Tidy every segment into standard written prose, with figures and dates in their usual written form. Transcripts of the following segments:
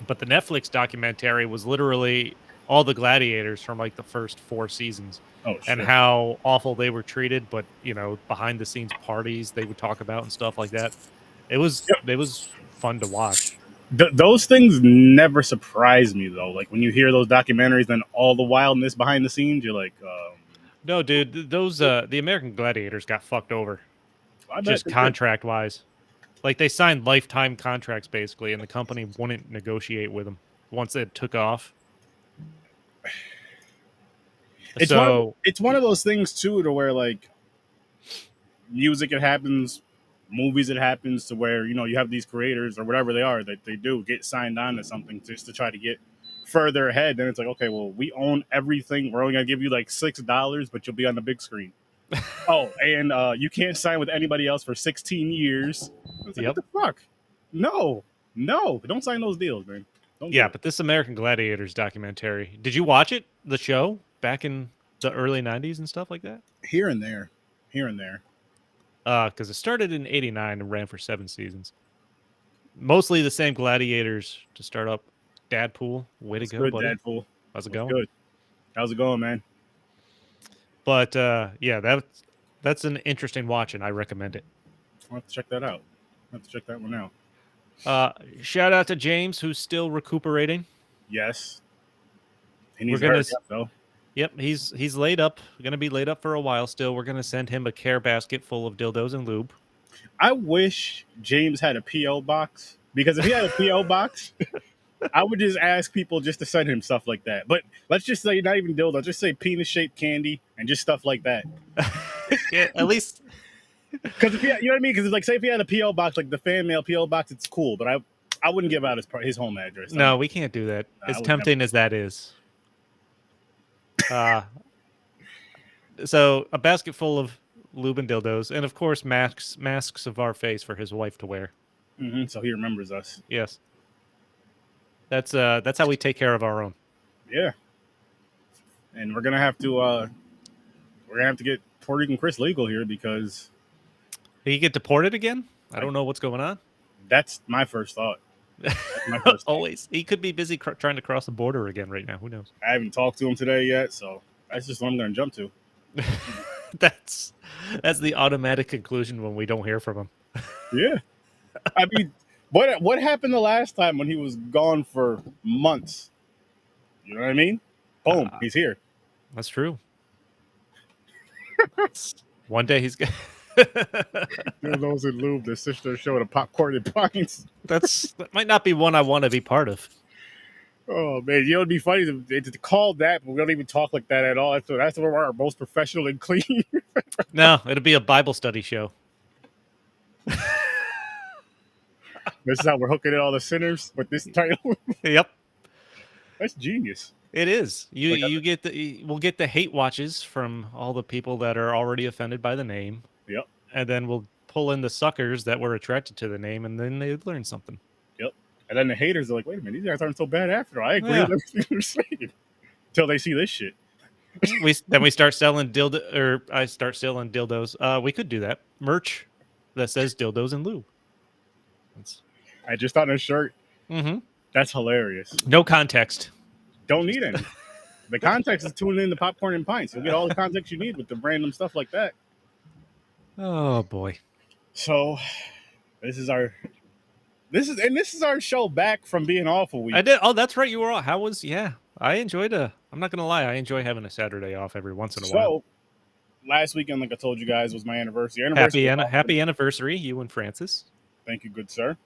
But the Netflix documentary was literally all the gladiators from like the first 4 seasons and shit. how awful they were treated. But, you know, behind the scenes parties they would talk about and stuff like that. It was fun to watch. Those things never surprise me though. Like when you hear those documentaries and all the wildness behind the scenes, you're like, No, dude, those the American Gladiators got fucked over I bet just they did. contract wise. Like they signed lifetime contracts basically, and the company wouldn't negotiate with them once it took off. It's one of those things too, to where like music, it happens, movies, it happens to where you have these creators or whatever they are that they do get signed on to something just to try to get further ahead. Then it's like, okay, well, we own everything. We're only gonna give you like $6, but you'll be on the big screen. Oh, and you can't sign with anybody else for 16 years. It's like, what the fuck? No, don't sign those deals, man. Yeah, but this American Gladiators documentary, did you watch it? The show back in the early 90s and stuff like that? Here and there. Because it started in 89 and ran for 7 seasons. Mostly the same gladiators to start up. Dadpool, way to go, good, buddy. Dadpool. How's it going? Good. How's it going, man? But yeah, that's an interesting watch, and I recommend it. I'll have to check that out. I'll have to check that one out. Shout out to James, who's still recuperating. Yes. He needs to though. Yep, he's laid up. Going to be laid up for a while still. We're going to send him a care basket full of dildos and lube. I wish James had a P.O. box, because if he had a P.O. box, I would just ask people just to send him stuff like that. But let's just say not even dildo, just say penis-shaped candy and just stuff like that. Yeah, at least... Because you know what I mean? Because it's like, say if he had a P.O. box, like the fan mail P.O. box, it's cool. But I wouldn't give out his home address. No, we can't do that. As tempting as that is. So a basket full of lube and dildos, and of course masks of our face for his wife to wear. Mm-hmm, so he remembers us. Yes. That's how we take care of our own. Yeah. And we're gonna have to get Puerto Rican Chris legal here, because he get deported again. I don't know what's going on. That's my first thought. Always. He could be busy trying to cross the border again right now. Who knows? I haven't talked to him today yet, so that's just what I'm going to jump to. That's the automatic conclusion when we don't hear from him. Yeah. I mean, what happened the last time when he was gone for months? You know what I mean? Boom, he's here. That's true. One day he's Those in lube, their sister showing a popcorn and pints. That might not be one I want to be part of. Oh man, it'd be funny to call that, but we don't even talk like that at all. That's where we're most professional and clean. No, it'll be a Bible study show. This is how we're hooking in all the sinners with this title. Yep, that's genius. It is. We'll get the hate watches from all the people that are already offended by the name. Yep. And then we'll pull in the suckers that were attracted to the name, and then they learn something. Yep. And then the haters are like, wait a minute, these guys aren't so bad after all. I agree with everything they're saying. Until they see this shit. Then we start selling I start selling dildos. We could do that. Merch that says dildos and lube. I just thought on a shirt. Mm-hmm. That's hilarious. No context. Don't need any. The context is tuning in to Popcorn and Pints. You'll get all the context you need with the random stuff like that. Oh boy. So this is our show back from being off a week. I did. Oh, that's right. You were off. How was? Yeah, I enjoyed I'm not gonna lie. I enjoy having a Saturday off every once in a while. So last weekend, like I told you guys, was my anniversary. Happy anniversary, you and Francis. Thank you, good sir.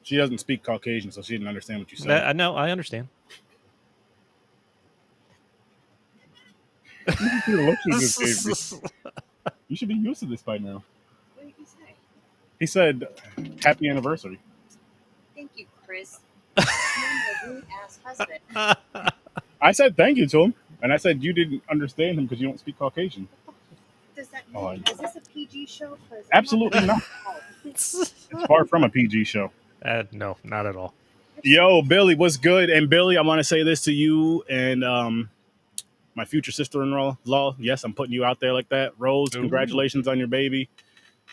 She doesn't speak Caucasian, so she didn't understand what you said. No, I understand. You should be used to this by now. What did he say? He said, "Happy anniversary." Thank you, Chris. You're my rude ass husband. I said thank you to him, and I said you didn't understand him because you don't speak Caucasian. Does that mean? Is this a PG show? Absolutely not. It's far from a PG show. No, not at all. Yo, Billy, what's good? And Billy, I want to say this to you and my future sister-in-law. Yes, I'm putting you out there like that. Rose, congratulations on your baby.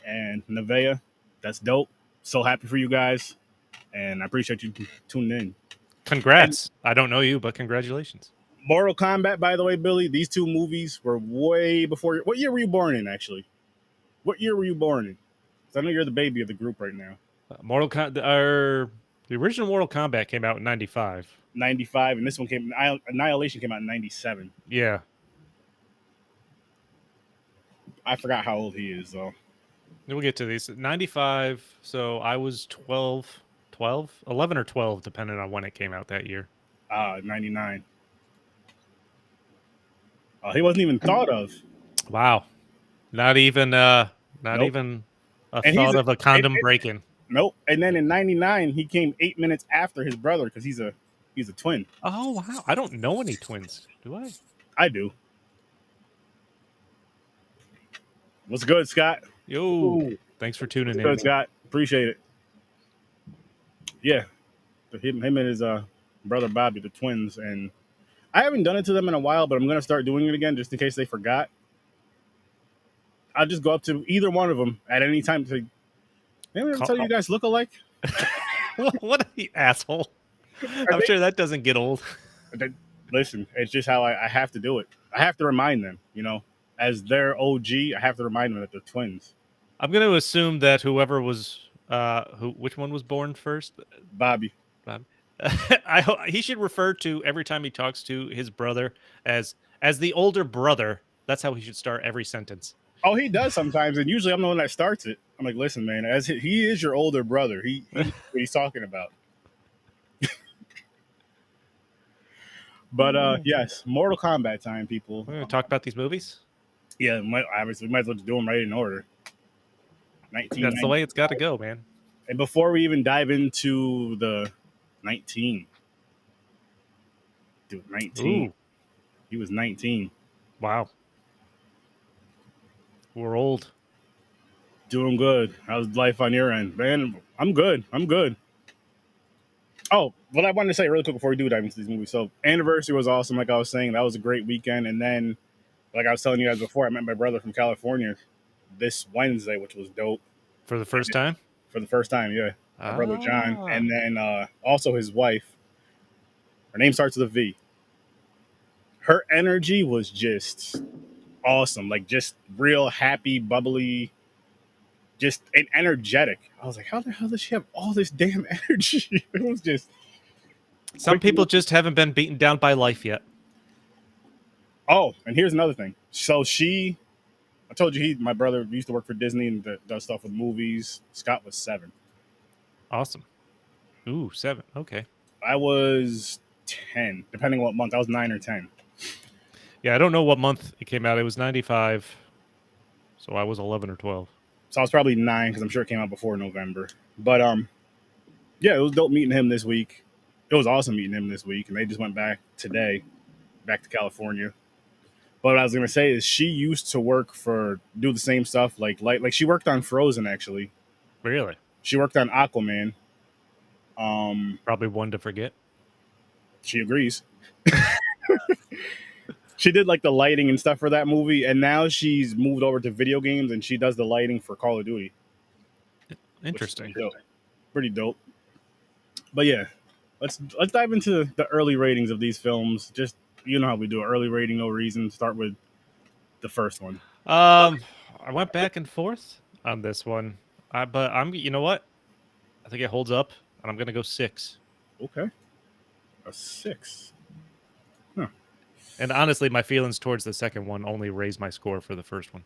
And Nevaeh, that's dope. So happy for you guys, and I appreciate you tuning in. Congrats. I don't know you, but congratulations. Mortal Kombat, by the way, Billy, these two movies were way before. What year were you born in, actually? What year were you born in? 'Cause I know you're the baby of the group right now. The original Mortal Kombat came out in 95. 95, and this one Annihilation came out in 97. Yeah. I forgot how old he is, though. We'll get to these. 95, so I was 12, 11 or 12, depending on when it came out that year. 99. He wasn't even thought of. Wow. Not even a thought of a condom break-in. Nope. And then in 99, he came 8 minutes after his brother because he's a twin. Oh, wow. I don't know any twins, do I? I do. What's good, Scott? Yo. Ooh. Thanks for tuning in. Good, Scott. Appreciate it. Yeah. Him and his brother Bobby, the twins. And I haven't done it to them in a while, but I'm going to start doing it again just in case they forgot. I'll just go up to either one of them at any time to say, "Anyone ever tell you guys look alike?" What an asshole. I'm sure that doesn't get old. Listen, it's just how I have to do it. I have to remind them, as their OG, I have to remind them that they're twins. I'm going to assume that whoever was, which one was born first? Bobby. He should refer to every time he talks to his brother as the older brother. That's how he should start every sentence. Oh, he does sometimes, and usually I'm the one that starts it. I'm like, listen, man, he is your older brother. He what he's talking about. But yes, Mortal Kombat time, people. We're going to talk about these movies? Yeah, obviously, we might as well just do them right in order. That's the way it's got to go, man. And before we even dive into the 19. Dude, 19. Ooh. He was 19. Wow. We're old. Doing good. How's life on your end? Man, I'm good. Oh, what I wanted to say really quick before we do dive into these movies. So, anniversary was awesome, like I was saying. That was a great weekend. And then, like I was telling you guys before, I met my brother from California this Wednesday, which was dope. For the first time? For the first time, yeah. My brother John. And then also his wife. Her name starts with a V. Her energy was just awesome. Like, just real happy, bubbly, just energetic. I was like, how the hell does she have all this damn energy? It was just... Some people just haven't been beaten down by life yet. Oh, and here's another thing. So I told you my brother used to work for Disney and does stuff with movies. Scott was 7. Awesome. Ooh, 7. Okay. I was 10, depending on what month. I was 9 or 10. Yeah, I don't know what month it came out. It was 95. So I was 11 or 12. So I was probably 9 because I'm sure it came out before November. But yeah, it was dope meeting him this week. It was awesome meeting him this week, and they just went back today, back to California. But what I was gonna say is she used to do the same stuff, like she worked on Frozen actually. Really? She worked on Aquaman. Probably one to forget. She agrees. She did like the lighting and stuff for that movie, and now she's moved over to video games and she does the lighting for Call of Duty. Interesting. Pretty dope. But yeah, let's dive into the early ratings of these films. Just, you know how we do an early rating, no reason. Start with the first one. I went back and forth on this one, but you know what? I think it holds up, and I'm gonna go 6. Okay, a 6. Huh. And honestly, my feelings towards the second one only raised my score for the first one.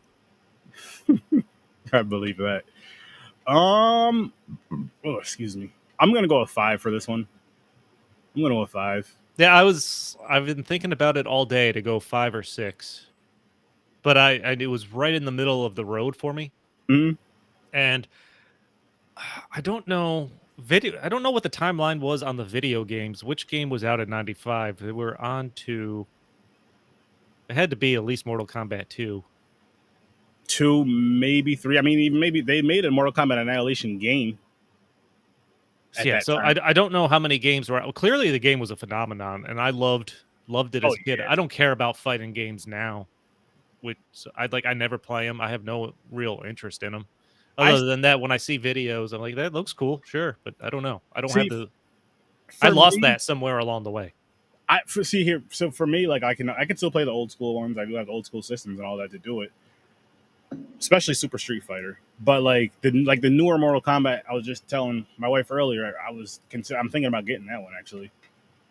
I believe that. Oh, excuse me. I'm gonna go with 5 for this one. I'm gonna go with 5. Yeah, I've been thinking about it all day to go 5 or 6, but it was right in the middle of the road for me. Mm-hmm. And I don't know I don't know what the timeline was on the video games. Which game was out in 95? They were on to. It had to be at least Mortal Kombat 2. 2, maybe 3. I mean, even maybe they made a Mortal Kombat Annihilation game. Yeah, so I don't know how many games were out. Well, clearly the game was a phenomenon, and I loved it as a kid. I don't care about fighting games now. I never play them. I have no real interest in them. Other than that, when I see videos, I'm like, that looks cool, sure, but I don't know. I don't have See, the. I for lost me, that somewhere along the way. see here. So for me, like I can still play the old school ones. I do have old school systems and all that to do it, especially Super Street Fighter. But like the newer Mortal Kombat, I was just telling my wife earlier. I'm thinking about getting that one actually.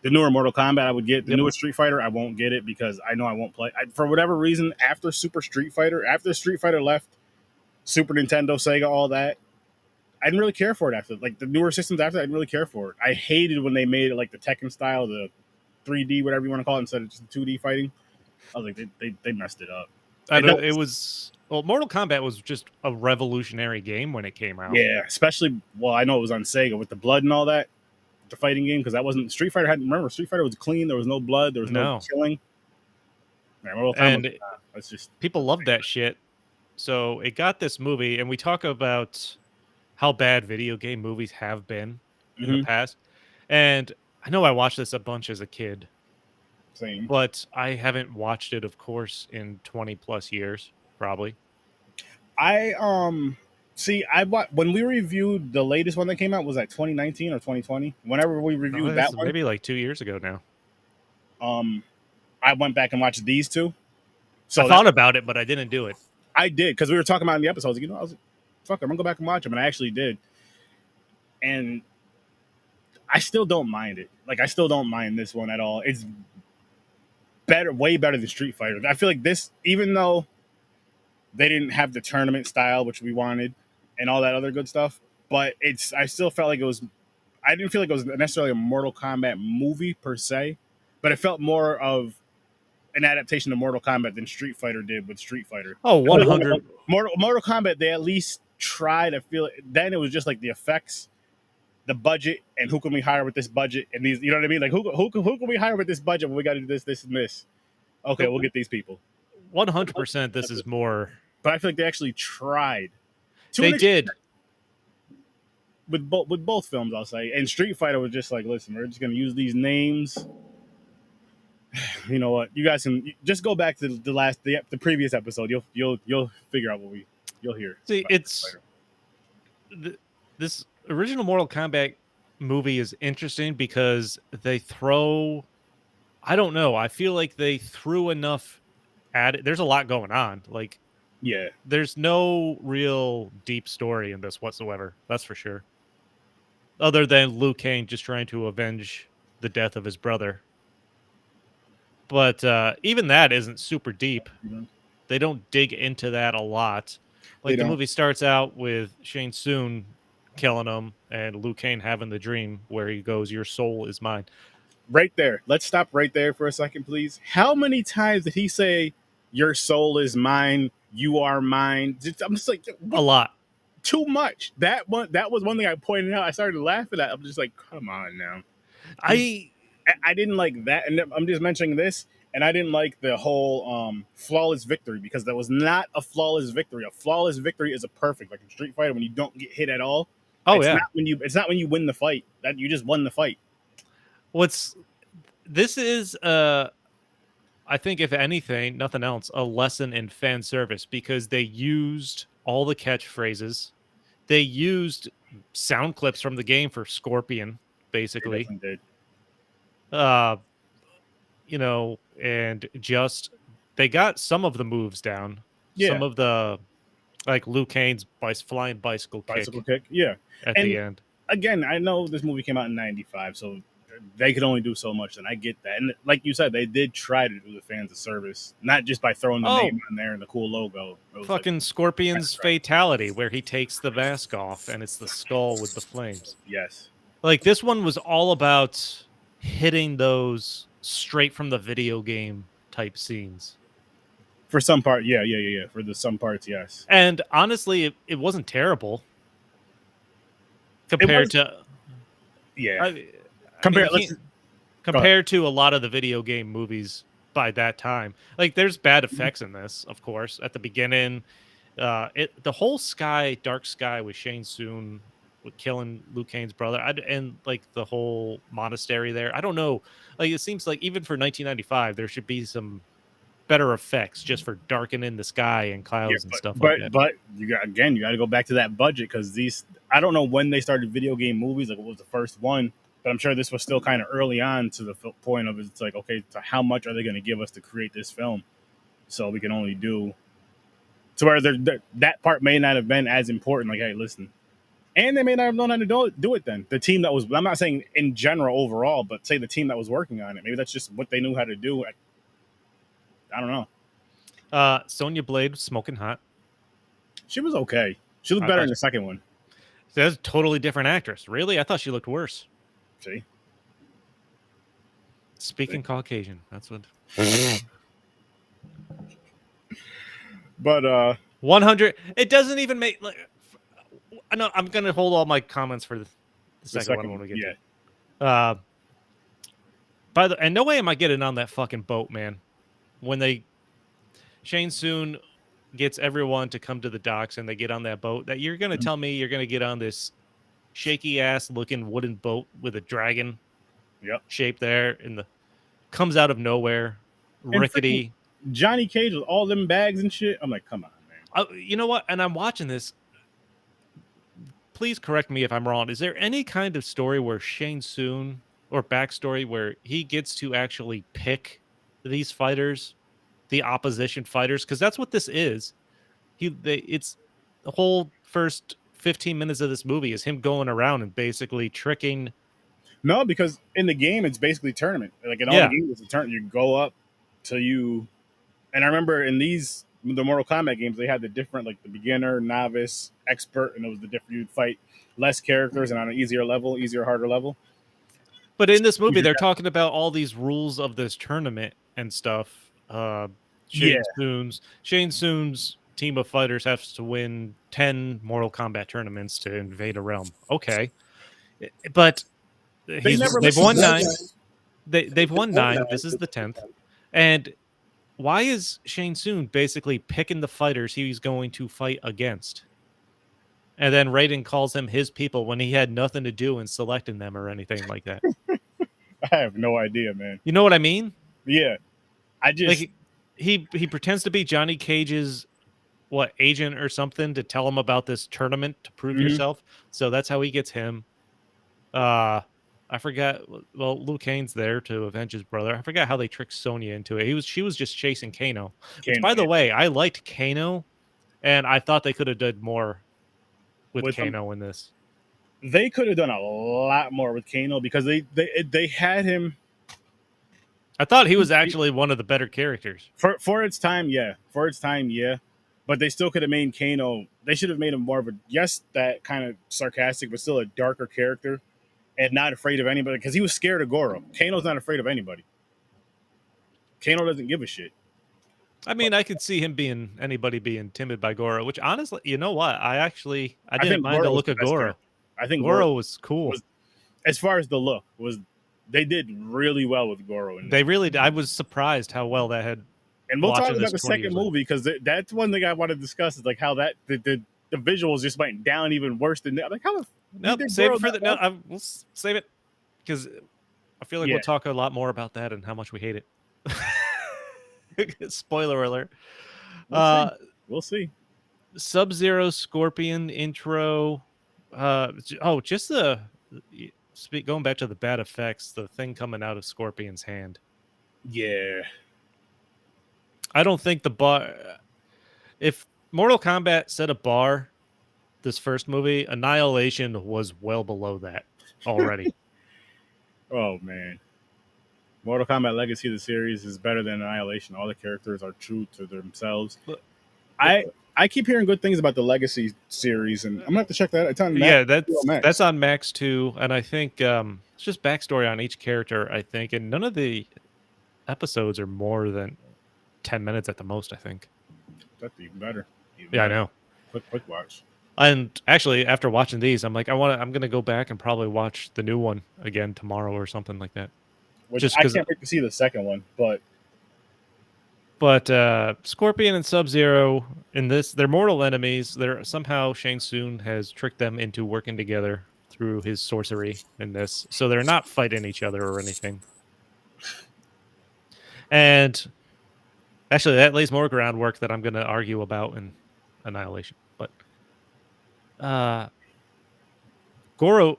The newer Mortal Kombat, I would get. The Yep. newest Street Fighter, I won't get it because I know I won't play. For whatever reason, after Street Fighter left, Super Nintendo, Sega, all that, I didn't really care for it after. Like the newer systems after, I didn't really care for it. I hated when they made it like the Tekken style, the 3D, whatever you want to call it, instead of just 2D fighting. I was like, they messed it up. I know it was. Well, Mortal Kombat was just a revolutionary game when it came out. Yeah, especially, well, I know it was on Sega with the blood and all that, the fighting game, because that wasn't Street Fighter. Remember, Street Fighter was clean. There was no blood. There was no killing. Man, Mortal Kombat, it's just people loved that shit. So it got this movie, and we talk about how bad video game movies have been in the past. And I know I watched this a bunch as a kid. Same. But I haven't watched it, of course, in 20 plus years, probably. See, when we reviewed the latest one that came out, was that 2019 or 2020? Whenever we reviewed that one, maybe like 2 years ago now. I went back and watched these two. So I thought about it, but I didn't do it. I did because we were talking about in the episodes. I was like, fuck, I'm gonna go back and watch them, and I actually did. And I still don't mind it. Like, I still don't mind this one at all. It's better, way better than Street Fighter. I feel like this, even though they didn't have the tournament style, which we wanted, and all that other good stuff, but I still felt like it was, I didn't feel like it was necessarily a Mortal Kombat movie per se, but it felt more of an adaptation of Mortal Kombat than Street Fighter did with Street Fighter. Oh, 100. Mortal Kombat, they at least tried to feel it. Then it was just like the effects, the budget, and who can we hire with this budget, and these, you know what I mean? Like who can we hire with this budget when we got to do this, and this? Okay, we'll get these people. 100%. This is more. But I feel like they actually tried. They did. With both films, I'll say. And Street Fighter was just like, listen, we're just going to use these names. You know what? You guys can just go back to the previous episode. You'll figure out you'll hear. See, it's this original Mortal Kombat movie is interesting because they throw. I don't know. I feel like they threw enough at it. There's a lot going on. Like, yeah, there's no real deep story in this whatsoever. That's for sure. Other than Liu Kang just trying to avenge the death of his brother. But even that isn't super deep. Mm-hmm. They don't dig into that a lot. Like, the movie starts out with Shang Tsung killing him and Liu Kang having the dream where he goes, "Your soul is mine." Right there. Let's stop right there for a second, please. How many times did he say, "Your soul is mine, you are mine"? I'm just like, a lot. Too much. That was one thing I pointed out. I started laughing at. I'm just like, come on now. I didn't like that, and I'm just mentioning this. And I didn't like the whole flawless victory, because that was not a flawless victory. A flawless victory is a perfect, like in Street Fighter, when you don't get hit at all. Oh, it's not when you win the fight. That you just won the fight. This is I think, if anything, nothing else, a lesson in fan service, because they used all the catchphrases. They used sound clips from the game for Scorpion, basically. They did. You know, and just they got some of the moves down. Yeah. Some of the, like Liu Kang's flying bicycle kick. Yeah. At the end. Again, I know this movie came out in '95, so they could only do so much, and I get that. And like you said, they did try to do the fans a service, not just by throwing the name on there and the cool logo. Fucking like, Scorpion's fatality, where he takes the mask off and it's the skull with the flames. Yes. Like, this one was all about hitting those straight from the video game type scenes. For some part, yeah. For some parts, yes. And honestly, it wasn't terrible compared to. Yeah. Compared to a lot of the video game movies by that time. Like, there's bad effects in this, of course. At the beginning, the whole dark sky with Shang Tsung with killing Liu Kang's brother, and like the whole monastery there. I don't know. Like, it seems like even for 1995, there should be some better effects just for darkening the sky and clouds and stuff like that. But you got to go back to that budget, because I don't know when they started video game movies, like what was the first one, but I'm sure this was still kind of early on to the point of it's like, okay, so how much are they going to give us to create this film? So we can only do to where that part may not have been as important. Like, hey, listen. And they may not have known how to do it then. The team that was, I'm not saying in general overall, but say the team that was working on it. Maybe that's just what they knew how to do. I don't know. Sonya Blade smoking hot. She was okay. She looked better in the second one. That's a totally different actress. Really? I thought she looked worse. See? Speaking Caucasian. That's what. But 100. It doesn't even make. Like, I know I'm gonna hold all my comments for the second one when we get to it. And no way am I getting on that fucking boat, man. When Shang Tsung gets everyone to come to the docks and they get on that boat, that you're gonna tell me you're gonna get on this shaky ass looking wooden boat with a dragon shape there comes out of nowhere, rickety. Johnny Cage with all them bags and shit. I'm like, come on, man. You know what? And I'm watching this. Please correct me if I'm wrong. Is there any kind of story where Shang Tsung or backstory where he gets to actually pick these fighters, the opposition fighters? Because that's what this is. It's the whole first 15 minutes of this movie is him going around and basically tricking. No, because in the game it's basically tournament. Like in all the games, it's a tournament. You go up till you. And I remember in the Mortal Kombat games, they had the different, like the beginner, novice, expert, and it was the different. You'd fight less characters and on an easier, harder level. But in this movie, they're talking about all these rules of this tournament and stuff. Shang Tsung's team of fighters has to win 10 Mortal Kombat tournaments to invade a realm. Okay, but they've won 9. They've won 9. This is the 10th, and why is Shang Tsung basically picking the fighters he's going to fight against? And then Raiden calls them his people when he had nothing to do in selecting them or anything like that. I have no idea, man. You know what I mean? Yeah. I just... Like, he pretends to be Johnny Cage's, agent or something to tell him about this tournament to prove yourself. So that's how he gets him. I forgot. Well, Liu Kane's there to avenge his brother. I forgot how they tricked Sonya into it. She was just chasing Kano. Which, by the way, I liked Kano, and I thought they could have done more with Kano in this. They could have done a lot more with Kano because they had him. I thought he was actually one of the better characters for its time. Yeah, but they still could have made Kano. They should have made him more of that kind of sarcastic, but still a darker character. And not afraid of anybody, because he was scared of Goro. Kano's not afraid of anybody. Kano doesn't give a shit. I mean, I could see anybody being timid by Goro, which honestly, you know what? I didn't mind the look of Goro. I think Goro was cool. As far as the look, they did really well with Goro. They really did. I was surprised how well that had. And we'll talk about the second movie, because that's one thing I want to discuss is like how that the visuals just went down even worse than that. Like how Nope, save it for we'll save it because I feel like we'll talk a lot more about that and how much we hate it. Spoiler alert. We'll see. Sub-Zero Scorpion intro. Just going back to the bad effects, the thing coming out of Scorpion's hand. Yeah. I don't think the bar. If Mortal Kombat set a bar, this first movie, Annihilation was well below that already. Oh, man. Mortal Kombat Legacy of the series is better than Annihilation. All the characters are true to themselves. I keep hearing good things about the Legacy series, and I'm going to have to check that out. It's on Max. That's on Max too, and I think it's just backstory on each character, I think, and none of the episodes are more than 10 minutes at the most, I think. That's even better. I know. Quick watch. And actually, after watching these, I'm like, I'm gonna go back and probably watch the new one again tomorrow or something like that. Just I can't wait to see the second one, but Scorpion and Sub-Zero in this, they're mortal enemies. Somehow Shang Tsung has tricked them into working together through his sorcery in this, so they're not fighting each other or anything. And Actually, that lays more groundwork that I'm going to argue about in Annihilation. But Goro,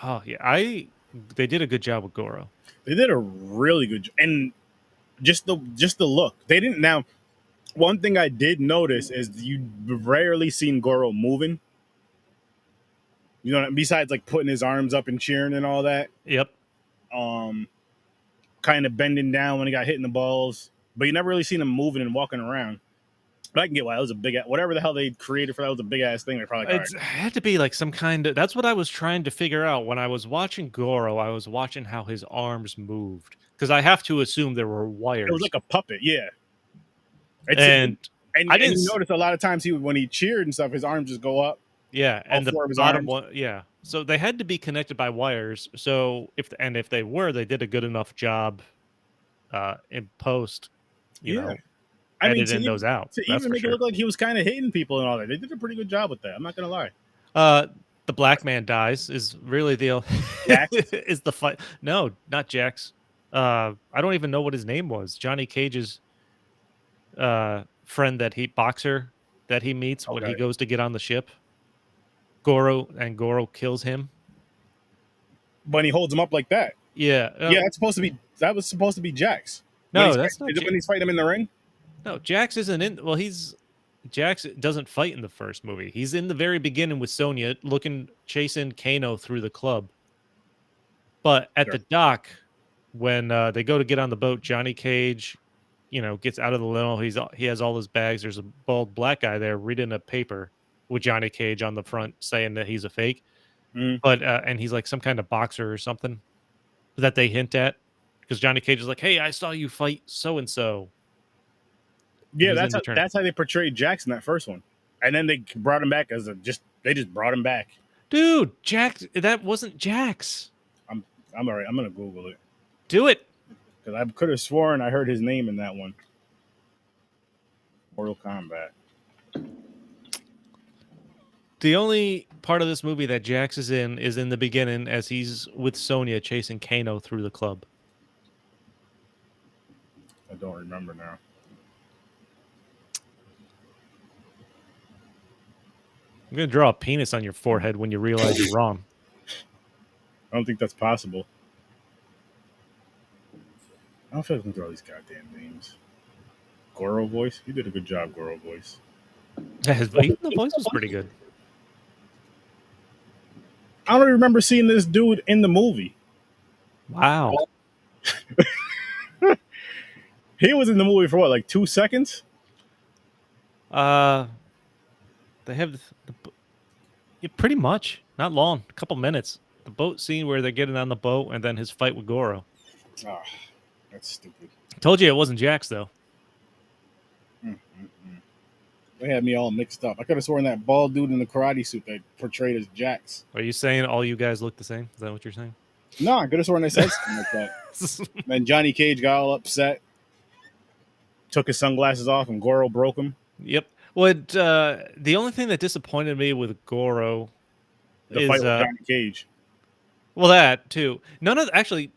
oh yeah, they did a good job with Goro. They did a really good job. And just the look. They didn't now. One thing I did notice is you rarely seen Goro moving. You know, besides like putting his arms up and cheering and all that. Yep. Kind of bending down when he got hit in the balls, but you never really seen him moving and walking around. But I can get why that was a big, whatever the hell they created for that was a big ass thing. They're probably like, It had to be like some kind of. That's what I was trying to figure out when I was watching Goro. I was watching how his arms moved because I have to assume there were wires. It was like a puppet, yeah. And I didn't notice a lot of times when he cheered and stuff, his arms just go up. Yeah, and the bottom one, yeah. So they had to be connected by wires. So if they were, they did a good enough job in post. You know, editing those out. To even make it look like he was kind of hitting people and all that, they did a pretty good job with that. I'm not gonna lie. The black man dies is really the is the fight. No, not Jax. I don't even know what his name was. Johnny Cage's friend boxer that he meets when he goes to get on the ship. Goro kills him. When he holds him up like that. Yeah. Yeah, that was supposed to be Jax. No, that's not. Is it when he's fighting him in the ring? No, Jax isn't in. Well, Jax doesn't fight in the first movie. He's in the very beginning with Sonya, chasing Kano through the club. But at the dock, when they go to get on the boat, Johnny Cage, gets out of the limo. He has all his bags. There's a bald black guy there reading a paper with Johnny Cage on the front saying that he's a fake. But and he's like some kind of boxer or something that they hint at because Johnny Cage is like, "Hey, I saw you fight so and so." Yeah, that's how they portrayed Jax in that first one, and then they brought him back they just brought him back. Dude, Jax, that wasn't Jax. I'm all right. I'm gonna Google it. Do it because I could have sworn I heard his name in that one. Mortal Kombat. The only part of this movie that Jax is in the beginning as he's with Sonya chasing Kano through the club. I don't remember now. I'm going to draw a penis on your forehead when you realize you're wrong. I don't think that's possible. I don't feel like I can throw these goddamn names. Goro voice? You did a good job, Goro voice. Yeah, the voice was pretty good. I don't remember seeing this dude in the movie. Wow. He was in the movie for what, like 2 seconds? They have pretty much, not long, a couple minutes. The boat scene where they're getting on the boat and then his fight with Goro. Oh, that's stupid. Told you it wasn't Jax, though. They had me all mixed up. I could have sworn that bald dude in the karate suit that portrayed as Jax. Are you saying all you guys look the same? Is that what you're saying? No, I could have sworn they said something like that. Then Johnny Cage got all upset, took his sunglasses off, and Goro broke him. Yep. Well, the only thing that disappointed me with Goro is fight with Johnny Cage. Well, that too. Actually,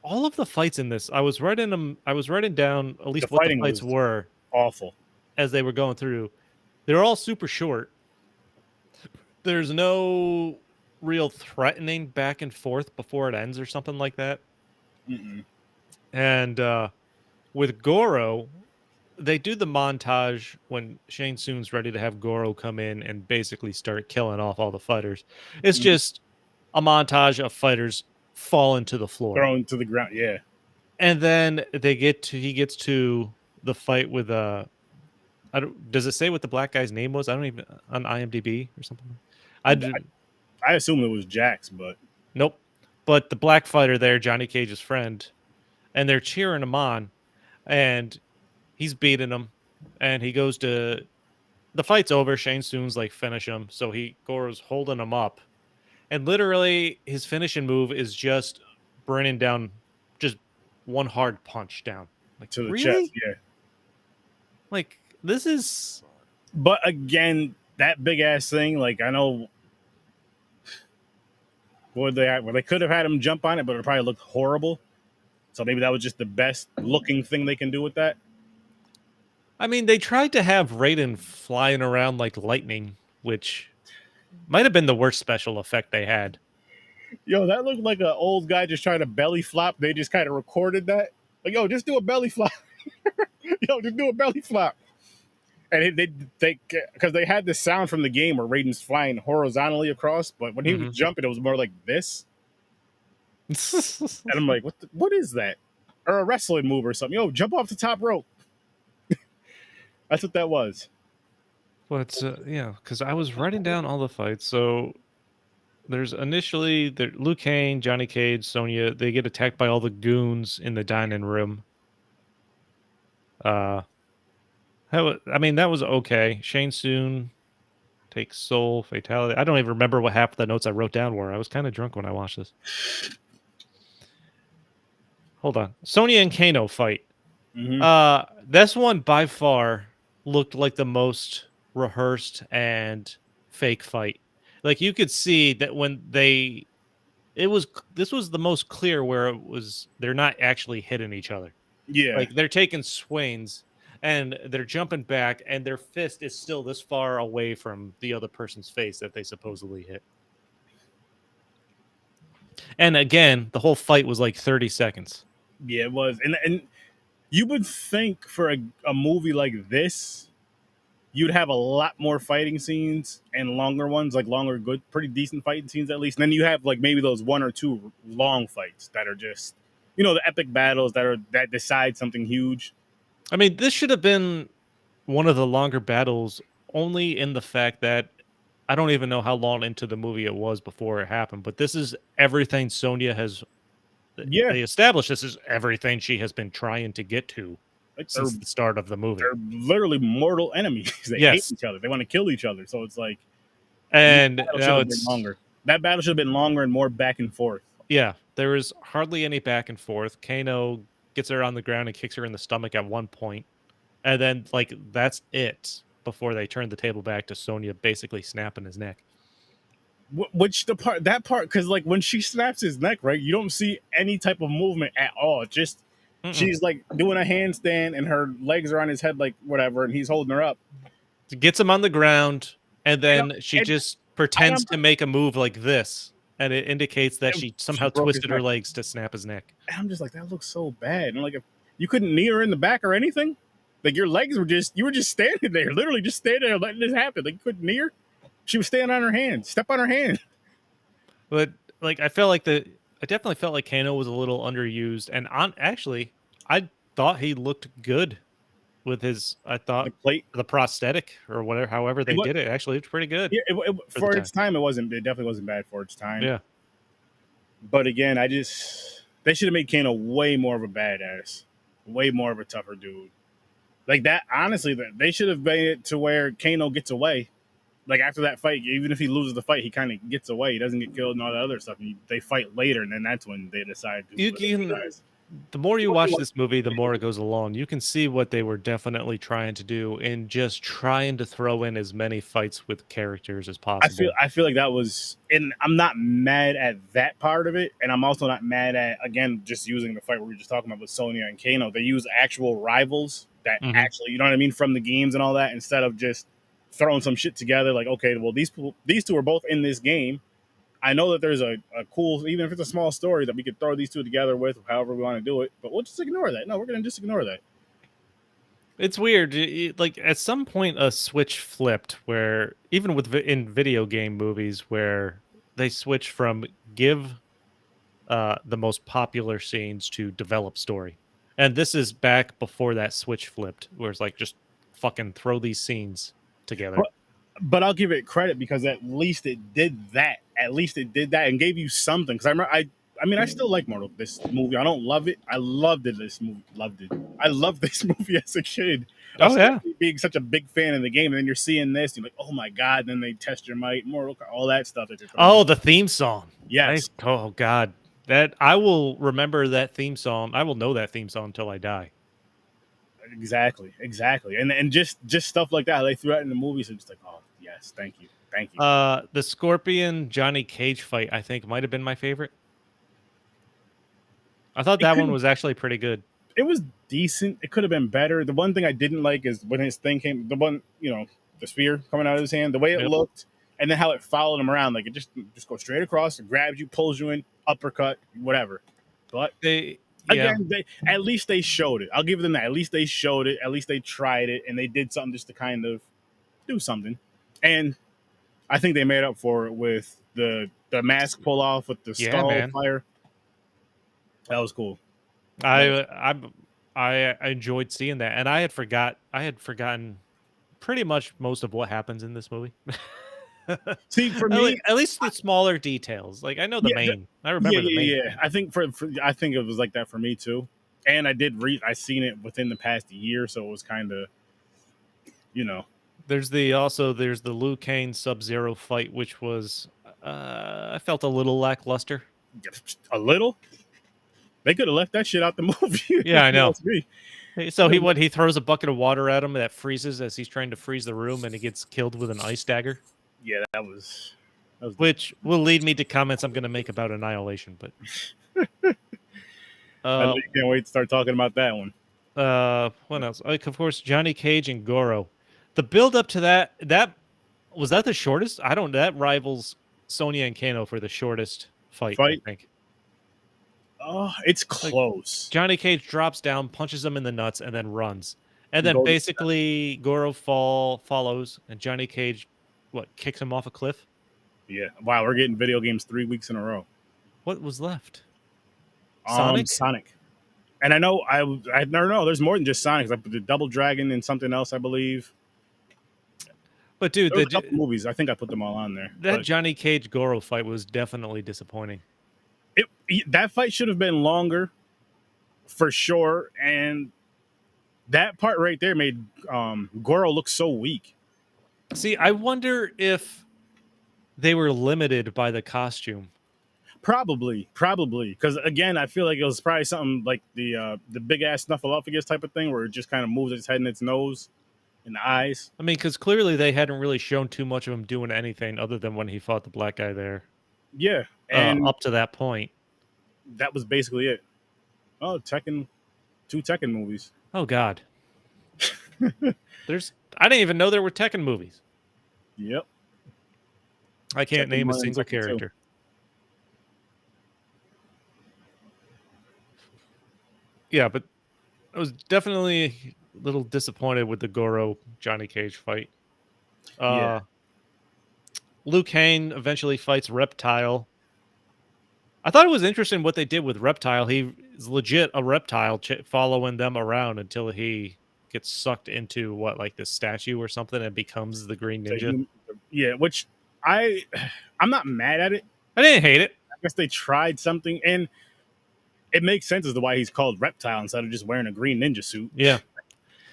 all of the fights in this, I was writing down at least what the fights were. Awful. As they were going through. They're all super short. There's no real threatening back and forth before it ends or something like that. And with Goro, they do the montage when Shang Tsung's ready to have Goro come in and basically start killing off all the fighters. It's just a montage of fighters falling to the floor. Thrown to the ground, yeah. And then he gets to the fight with does it say what the black guy's name was? I don't even on IMDb or something. I assume it was Jax, but nope. But the black fighter there, Johnny Cage's friend, and they're cheering him on, and he's beating him, and he goes to the fight's over. Shang Tsung's like finish him, so Goro's holding him up, and literally his finishing move is just bringing down just one hard punch down, like to the chest, yeah. Like. This is, but again, that big ass thing. Like I know, they could have had him jump on it, but it probably looked horrible. So maybe that was just the best looking thing they can do with that. I mean, they tried to have Raiden flying around like lightning, which might have been the worst special effect they had. Yo, that looked like an old guy just trying to belly flop. They just kind of recorded that. Like, yo, just do a belly flop. Yo, just do a belly flop. And they because they had this sound from the game where Raiden's flying horizontally across, but when he was jumping, it was more like this. And I'm like, what is that? Or a wrestling move or something? Yo, jump off the top rope. That's what that was. But yeah, because I was writing down all the fights. So there's initially Liu Kang, Johnny Cage, Sonya. They get attacked by all the goons in the dining room. I mean, that was okay. Shang Tsung takes Soul Fatality. I don't even remember what half of the notes I wrote down were. I was kind of drunk when I watched this. Hold on. Sonya and Kano fight. This one by far looked like the most rehearsed and fake fight. Like you could see that when this was the most clear where they're not actually hitting each other. Yeah. Like they're taking swings and they're jumping back and their fist is still this far away from the other person's face that they supposedly hit. And again, the whole fight was like 30 seconds. Yeah, it was. And you would think for a movie like this, you'd have a lot more fighting scenes and longer ones, like longer, good, pretty decent fighting scenes at least. And then you have like maybe those one or two long fights that are just, you know, the epic battles that decide something huge. I mean, this should have been one of the longer battles only in the fact that I don't even know how long into the movie it was before it happened, but this is everything Sonya has. Yeah, they established this is everything she has been trying to get to since the start of the movie. They're literally mortal enemies. They hate each other. They want to kill each other. So it's like, and now it's longer. That battle should have been longer and more back and forth. Yeah, there was hardly any back and forth. Kano gets her on the ground and kicks her in the stomach at one point, and then like that's it before they turn the table back to Sonya basically snapping his neck. Which that part, because like when she snaps his neck, right, you don't see any type of movement at all. Just she's like doing a handstand and her legs are on his head, like whatever, and he's holding her up. Gets him on the ground, and then she just pretends to make a move like this, and it indicates that she somehow twisted her legs to snap his neck. And I'm just like, that looks so bad. And like, if you couldn't knee her in the back or anything, like your legs were you were just standing there, literally just standing there letting this happen. Like you couldn't knee her. She was standing on her hand. Step on her hand. But like, I definitely felt like Kano was a little underused. And actually, I thought he looked good with his. I thought the prosthetic or whatever, however they did it, actually looked pretty good. Yeah, for its time, it wasn't. It definitely wasn't bad for its time. Yeah. But again, they should have made Kano way more of a badass, way more of a tougher dude. Like that. Honestly, they should have made it to where Kano gets away. Like after that fight, even if he loses the fight, he kind of gets away. He doesn't get killed and all that other stuff. They fight later, and then that's when they decide to. The more you watch this movie, the more it goes along. You can see what they were definitely trying to do in just trying to throw in as many fights with characters as possible. I feel like that was, and I'm not mad at that part of it, and I'm also not mad at, again, just using the fight we were just talking about with Sonya and Kano. They use actual rivals that actually, you know what I mean, from the games and all that, instead of just throwing some shit together. Like, okay, well, these two are both in this game. I know that there's a cool, even if it's a small story, that we could throw these two together with, however we want to do it. But we'll just ignore that. No, we're going to just ignore that. It's weird. Like at some point, a switch flipped where even in video game movies where they switch from give the most popular scenes to develop story. And this is back before that switch flipped where it's like just fucking throw these scenes together. But I'll give it credit because at least it did that. At least it did that and gave you something. Because I remember, I mean, I still like this movie. I don't love it. I loved it. This movie, loved it. I loved this movie as a kid. Oh yeah, being such a big fan of the game, and then you're seeing this, you're like, oh my god. And then they test your might, all that stuff. The theme song. Yes. Oh god, that I will remember that theme song. I will know that theme song until I die. Exactly. And just stuff like that they threw out in the movie. So just like, oh yes, thank you. The Scorpion Johnny Cage fight, I think, might have been my favorite. I thought that one was actually pretty good. it was decent. It could have been better. The one thing I didn't like is when his thing came, the one, the spear coming out of his hand, the way it looked, and then how it followed him around. Like it just goes straight across, it grabs you, pulls you in, uppercut, whatever. But again, at least they showed it. I'll give them that. At least they showed it. At least they tried it, and they did something just to kind of do something. And I think they made up for it with the mask pull off with the skull fire. That was cool. I enjoyed seeing that, and I had forgotten pretty much most of what happens in this movie. See, for me, at least the smaller details. Like I know the main. I remember the main. Yeah. I think I think it was like that for me too. And I seen it within the past year, so it was kind of, There's the Liu Kang Sub-Zero fight, which was I felt a little lackluster. A little. They could have left that shit out the movie. Yeah, I know. So he throws a bucket of water at him that freezes as he's trying to freeze the room, and he gets killed with an ice dagger. Yeah, that was which will lead me to comments I'm going to make about Annihilation. But I can't wait to start talking about that one. What else? Like, of course, Johnny Cage and Goro. The build up to that was that the shortest? That rivals Sonya and Kano for the shortest fight. I think. Oh, it's close. Like, Johnny Cage drops down, punches him in the nuts, and then runs. And then basically Goro follows, and Johnny Cage, kicks him off a cliff? Yeah. Wow, we're getting video games 3 weeks in a row. What was left? Sonic. And I know I never know. There's more than just Sonic. Like the Double Dragon and something else, I believe. But dude, a couple movies. I think I put them all on there. That Johnny Cage Goro fight was definitely disappointing. That fight should have been longer, for sure. And that part right there made Goro look so weak. See, I wonder if they were limited by the costume. Probably, because again, I feel like it was probably something like the big ass Snuffleupagus type of thing, where it just kind of moves its head and its nose and the eyes. I mean, because clearly they hadn't really shown too much of him doing anything other than when he fought the black guy there. Yeah, and up to that point, that was basically it. Oh, 2 Tekken movies. Oh God, I didn't even know there were Tekken movies. Yep. I can't name a single character. Yeah, but I was definitely a little disappointed with the Goro Johnny Cage fight. Liu Kang eventually fights Reptile. I thought it was interesting what they did with Reptile. He is legit a reptile following them around until he gets sucked into like this statue or something and becomes the Green Ninja. Yeah, which I'm not mad at it. I didn't hate it. I guess they tried something, and it makes sense as to why he's called Reptile instead of just wearing a green ninja suit. Yeah.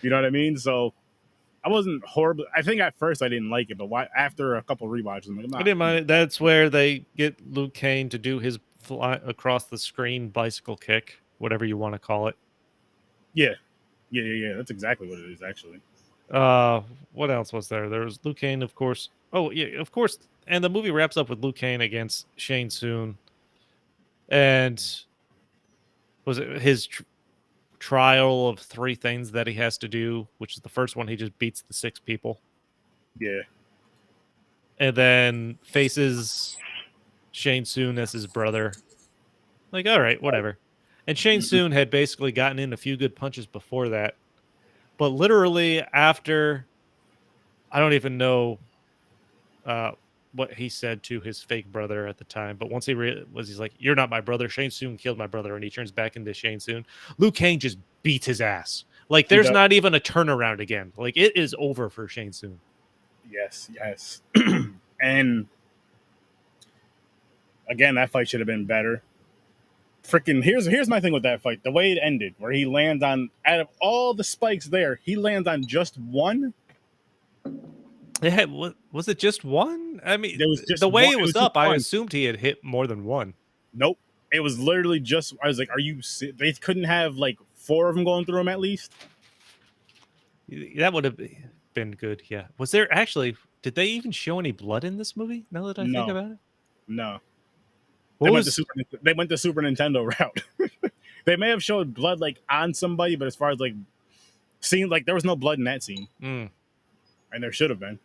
You know what I mean? So I wasn't horrible. I think at first I didn't like it, but after a couple rewatches, I'm like, I didn't mind it. That's where they get Liu Kang to do his fly across the screen bicycle kick, whatever you want to call it. Yeah. That's exactly what it is, actually. What else was there? There was Liu Kang, of course. Oh, yeah, of course. And the movie wraps up with Liu Kang against Shang Tsung. And was it his trial of 3 things that he has to do, which is the first one, he just beats the 6 people. Yeah. And then faces Shang Tsung as his brother. Like, all right, whatever. And Shang Tsung had basically gotten in a few good punches before that. But literally after, I don't even know what he said to his fake brother at the time. But once he's like, you're not my brother. Shang Tsung killed my brother. And he turns back into Shang Tsung. Liu Kang just beats his ass. Like, there's not even a turnaround again. Like, it is over for Shang Tsung. Yes. And again, that fight should have been better. Freaking here's my thing with that fight. The way it ended, where he lands on, out of all the spikes there, he lands on just one. Was it just one? I mean, there was just the way one, it was up, I assumed he had hit more than one. Nope. It was literally just, I was like, they couldn't have like 4 of them going through him at least? That would have been good, yeah. Was there actually, did they even show any blood in this movie, now that I think about it? No. They went the Super Nintendo route. They may have showed blood like on somebody, but as far as like seeing, like there was no blood in that scene, Mm. and there should have been.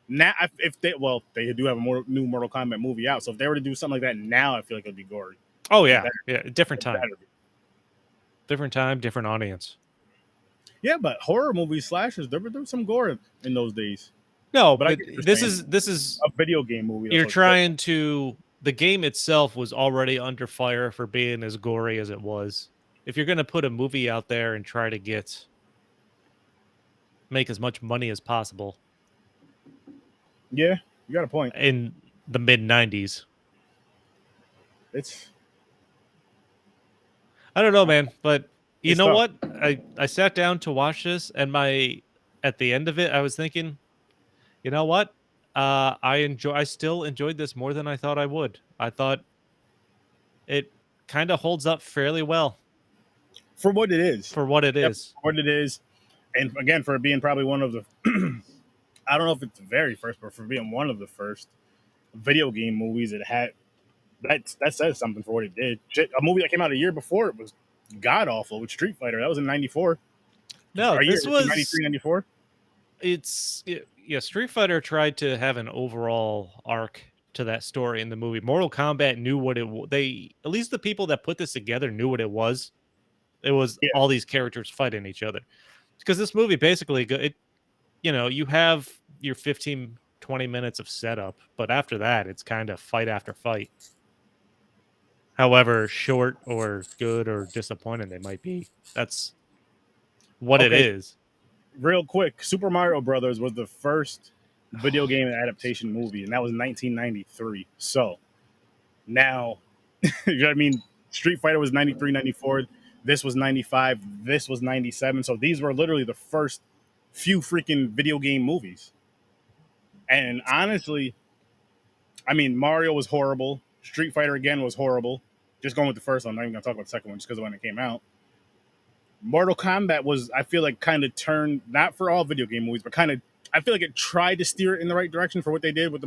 Now, if they do have a new Mortal Kombat movie out, so if they were to do something like that now, I feel like it'd be gory. Oh yeah, yeah. Different time. Better. Different time, different audience. Yeah, but horror movies, slashers, there was some gore in those days. No, but this saying. is a video game movie. You're trying to. The game itself was already under fire for being as gory as it was. If you're going to put a movie out there and try to make as much money as possible, yeah, you got a point. In the mid '90s, I don't know, man, but you know what? I sat down to watch this, and at the end of it, I was thinking, you know what? I still enjoyed this more than I thought I would. I thought it kind of holds up fairly well for what it is. For what it is. What it is, and again, for it being probably one of the, I don't know if it's the very first, but for being one of the first video game movies it had, that says something for what it did. A movie that came out a year before it was god awful with Street Fighter. That was in '94. No, this was 93, 94. Yeah, Street Fighter tried to have an overall arc to that story in the movie. Mortal Kombat knew what at least the people that put this together knew what it was. It was all these characters fighting each other. Because this movie basically, you have your 15, 20 minutes of setup, but after that, it's kind of fight after fight. However short or good or disappointing they might be. That's what it is. Real quick, Super Mario Brothers was the first video game adaptation movie, and that was 1993. So now, you know what I mean? Street Fighter was 93, 94. This was 95. This was 97. So these were literally the first few freaking video game movies. And honestly, I mean, Mario was horrible. Street Fighter again was horrible. Just going with the first one. I'm not even going to talk about the second one just because of when it came out. Mortal Kombat was, I feel like, kind of turned, not for all video game movies, but kind of, I feel like it tried to steer it in the right direction for what they did with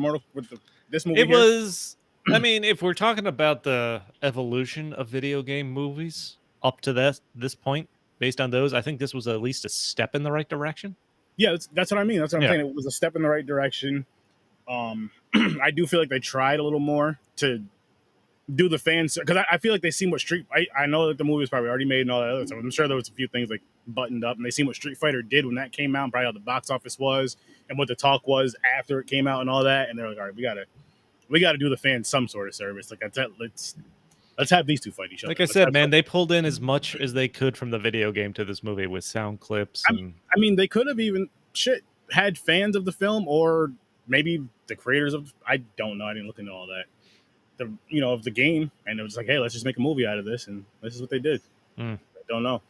this movie. It was, I mean, if we're talking about the evolution of video game movies up to this point, based on those, I think this was at least a step in the right direction. Yeah, that's what I mean. That's what I'm saying. It was a step in the right direction. I do feel like they tried a little more to do the fans, because I feel like they seen what I know that the movie was probably already made and all that other stuff. I'm sure there was a few things like buttoned up, and they seen what Street Fighter did when that came out, and probably how the box office was and what the talk was after it came out and all that. And they're like, all right, we gotta do the fans some sort of service. Like, let's have these two fight each other. Like I said, man, they pulled in as much as they could from the video game to this movie with sound clips. I mean, they could have even had fans of the film, or maybe the creators of, I don't know. I didn't look into all that. Of the game, and it was like, hey, let's just make a movie out of this, and this is what they did. I don't know.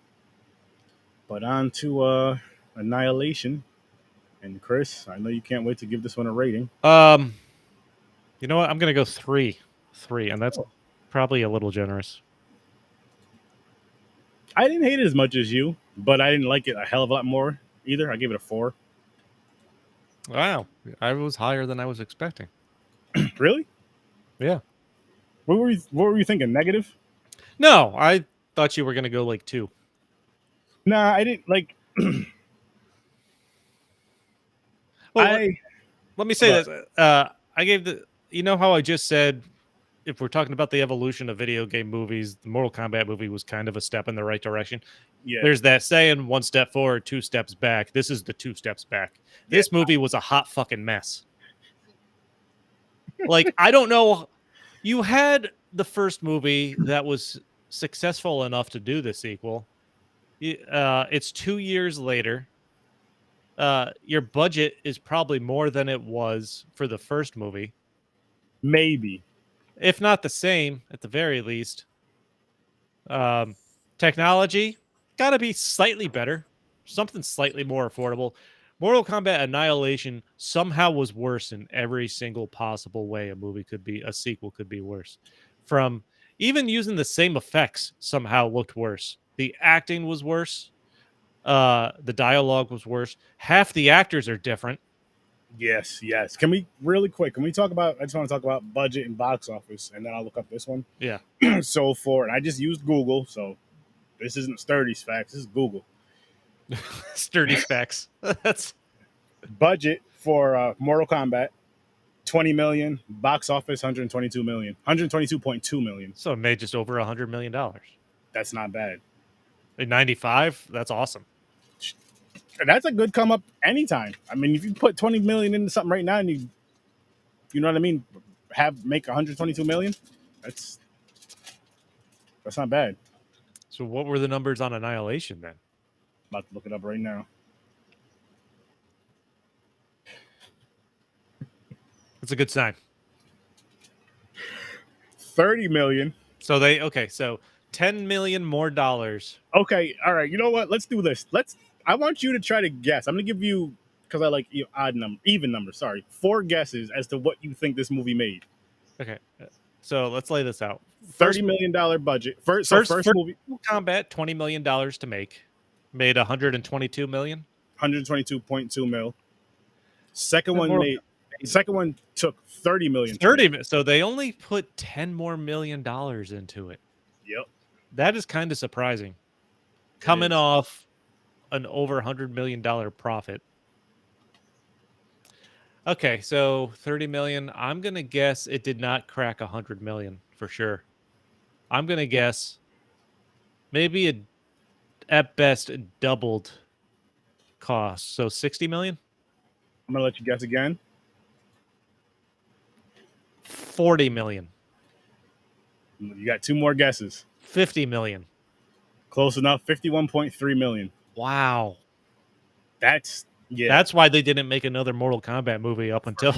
But on to Annihilation. And Chris, I know you can't wait to give this one a rating. You know what? I'm gonna go 3, and that's probably a little generous. I didn't hate it as much as you, but I didn't like it a hell of a lot more either. I gave it a 4. Wow, I was higher than I was expecting. Really? Yeah. What were you thinking? Negative? No, I thought you were gonna go like 2. Nah, I didn't like. Well, let me say this. I gave you know how I just said, if we're talking about the evolution of video game movies, the Mortal Kombat movie was kind of a step in the right direction. Yeah. There's that saying, 1 step forward, 2 steps back. This is the 2 steps back. This movie was a hot fucking mess. Like, I don't know. You had the first movie that was successful enough to do the sequel. It's 2 years later. Your budget is probably more than it was for the first movie. Maybe. If not the same, at the very least. Technology, gotta be slightly better. Something slightly more affordable. Mortal Kombat Annihilation somehow was worse in every single possible way a sequel could be worse. From even using the same effects somehow looked worse. The acting was worse. The dialogue was worse. Half the actors are different. Yes, yes. Can we really quick? Can we talk about? I just want to talk about budget and box office, and then I'll look up this one. Yeah. So for, and I just used Google, so this isn't Sturdy's facts. This is Google. Sturdy specs. That's Budget for Mortal Kombat, 20 million. Box office, 122 million. 122.2 million. so it made just over $100 million. That's not bad. In 95, that's awesome. That's a good come up anytime. I mean, if you put 20 million into something right now and you know what I mean, make 122 million, that's not bad. So what were the numbers on Annihilation then? About to look it up right now. It's a good sign. 30 million. So so 10 million more dollars. Okay, all right. You know what? Let's do this. I want you to try to guess. I'm gonna give you, because I like even numbers. Sorry, 4 guesses as to what you think this movie made. Okay. So let's lay this out. $30 million budget. First movie. Kombat, $20 million to make. Made 122 million. 122.2 mil. Second one took 30 million. 30. So they only put 10 more million dollars into it. Yep. That is kind of surprising. Coming off an over $100 million profit. Okay, so 30 million. I'm gonna guess it did not crack 100 million for sure. I'm gonna guess maybe it at best doubled cost. So 60 million. I'm gonna let you guess again. 40 million. You got 2 more guesses. 50 million. Close enough. 51.3 million. Wow. That's why they didn't make another Mortal Kombat movie up until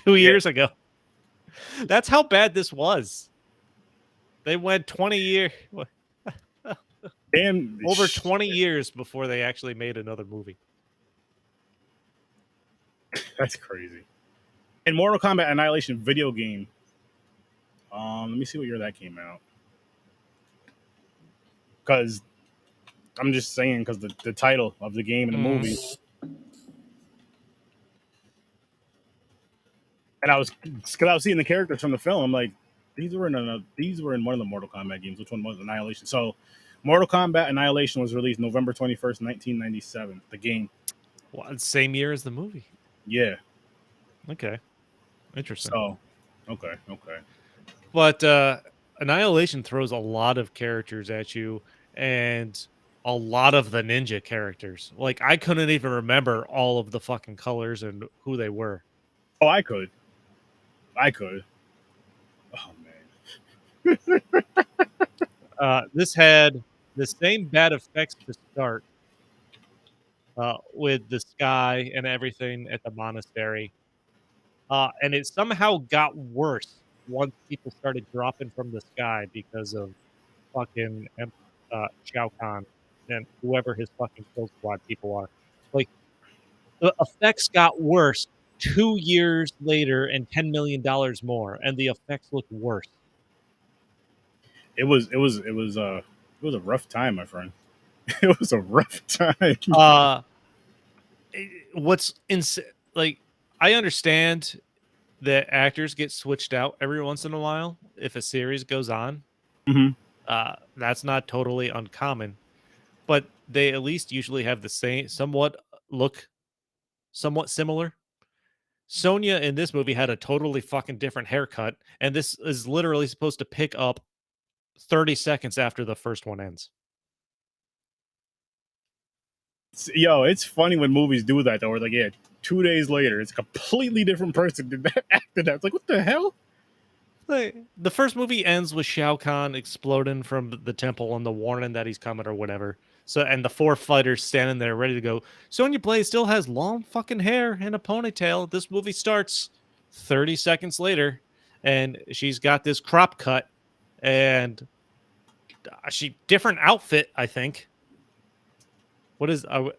2 years ago. That's how bad this was. They went 20 years. Damn, over 20 years before they actually made another movie. That's crazy. And Mortal Kombat Annihilation video game. Let me see what year that came out. Because I'm just saying, because the title of the game and the movie. And I was seeing the characters from the film. I'm like, these were in one of the Mortal Kombat games. Which one was Annihilation? So, Mortal Kombat Annihilation was released November 21st, 1997. The game. Well, same year as the movie. Yeah. Okay. Interesting. So, okay. But Annihilation throws a lot of characters at you, and a lot of the ninja characters. Like, I couldn't even remember all of the fucking colors and who they were. Oh, I could. Oh, man. This had the same bad effects to start with the sky and everything at the monastery. And it somehow got worse once people started dropping from the sky because of fucking Shao Kahn and whoever his fucking kill squad people are. Like, the effects got worse 2 years later and $10 million more, and the effects look worse. It was a rough time, my friend. It was a rough time. What's like, I understand that actors get switched out every once in a while if a series goes on. That's not totally uncommon, but they at least usually have the same somewhat similar. Sonya in this movie had a totally fucking different haircut, and this is literally supposed to pick up 30 seconds after the first one ends. Yo, it's funny when movies do that, though. Where like, 2 days later, it's a completely different person that acted that. It's like, what the hell? Like, the first movie ends with Shao Kahn exploding from the temple and the warning that he's coming or whatever. So, and the 4 fighters standing there ready to go. Sonya Blade still has long fucking hair and a ponytail. This movie starts 30 seconds later, and she's got this crop cut and different outfit, I think. What is Mortal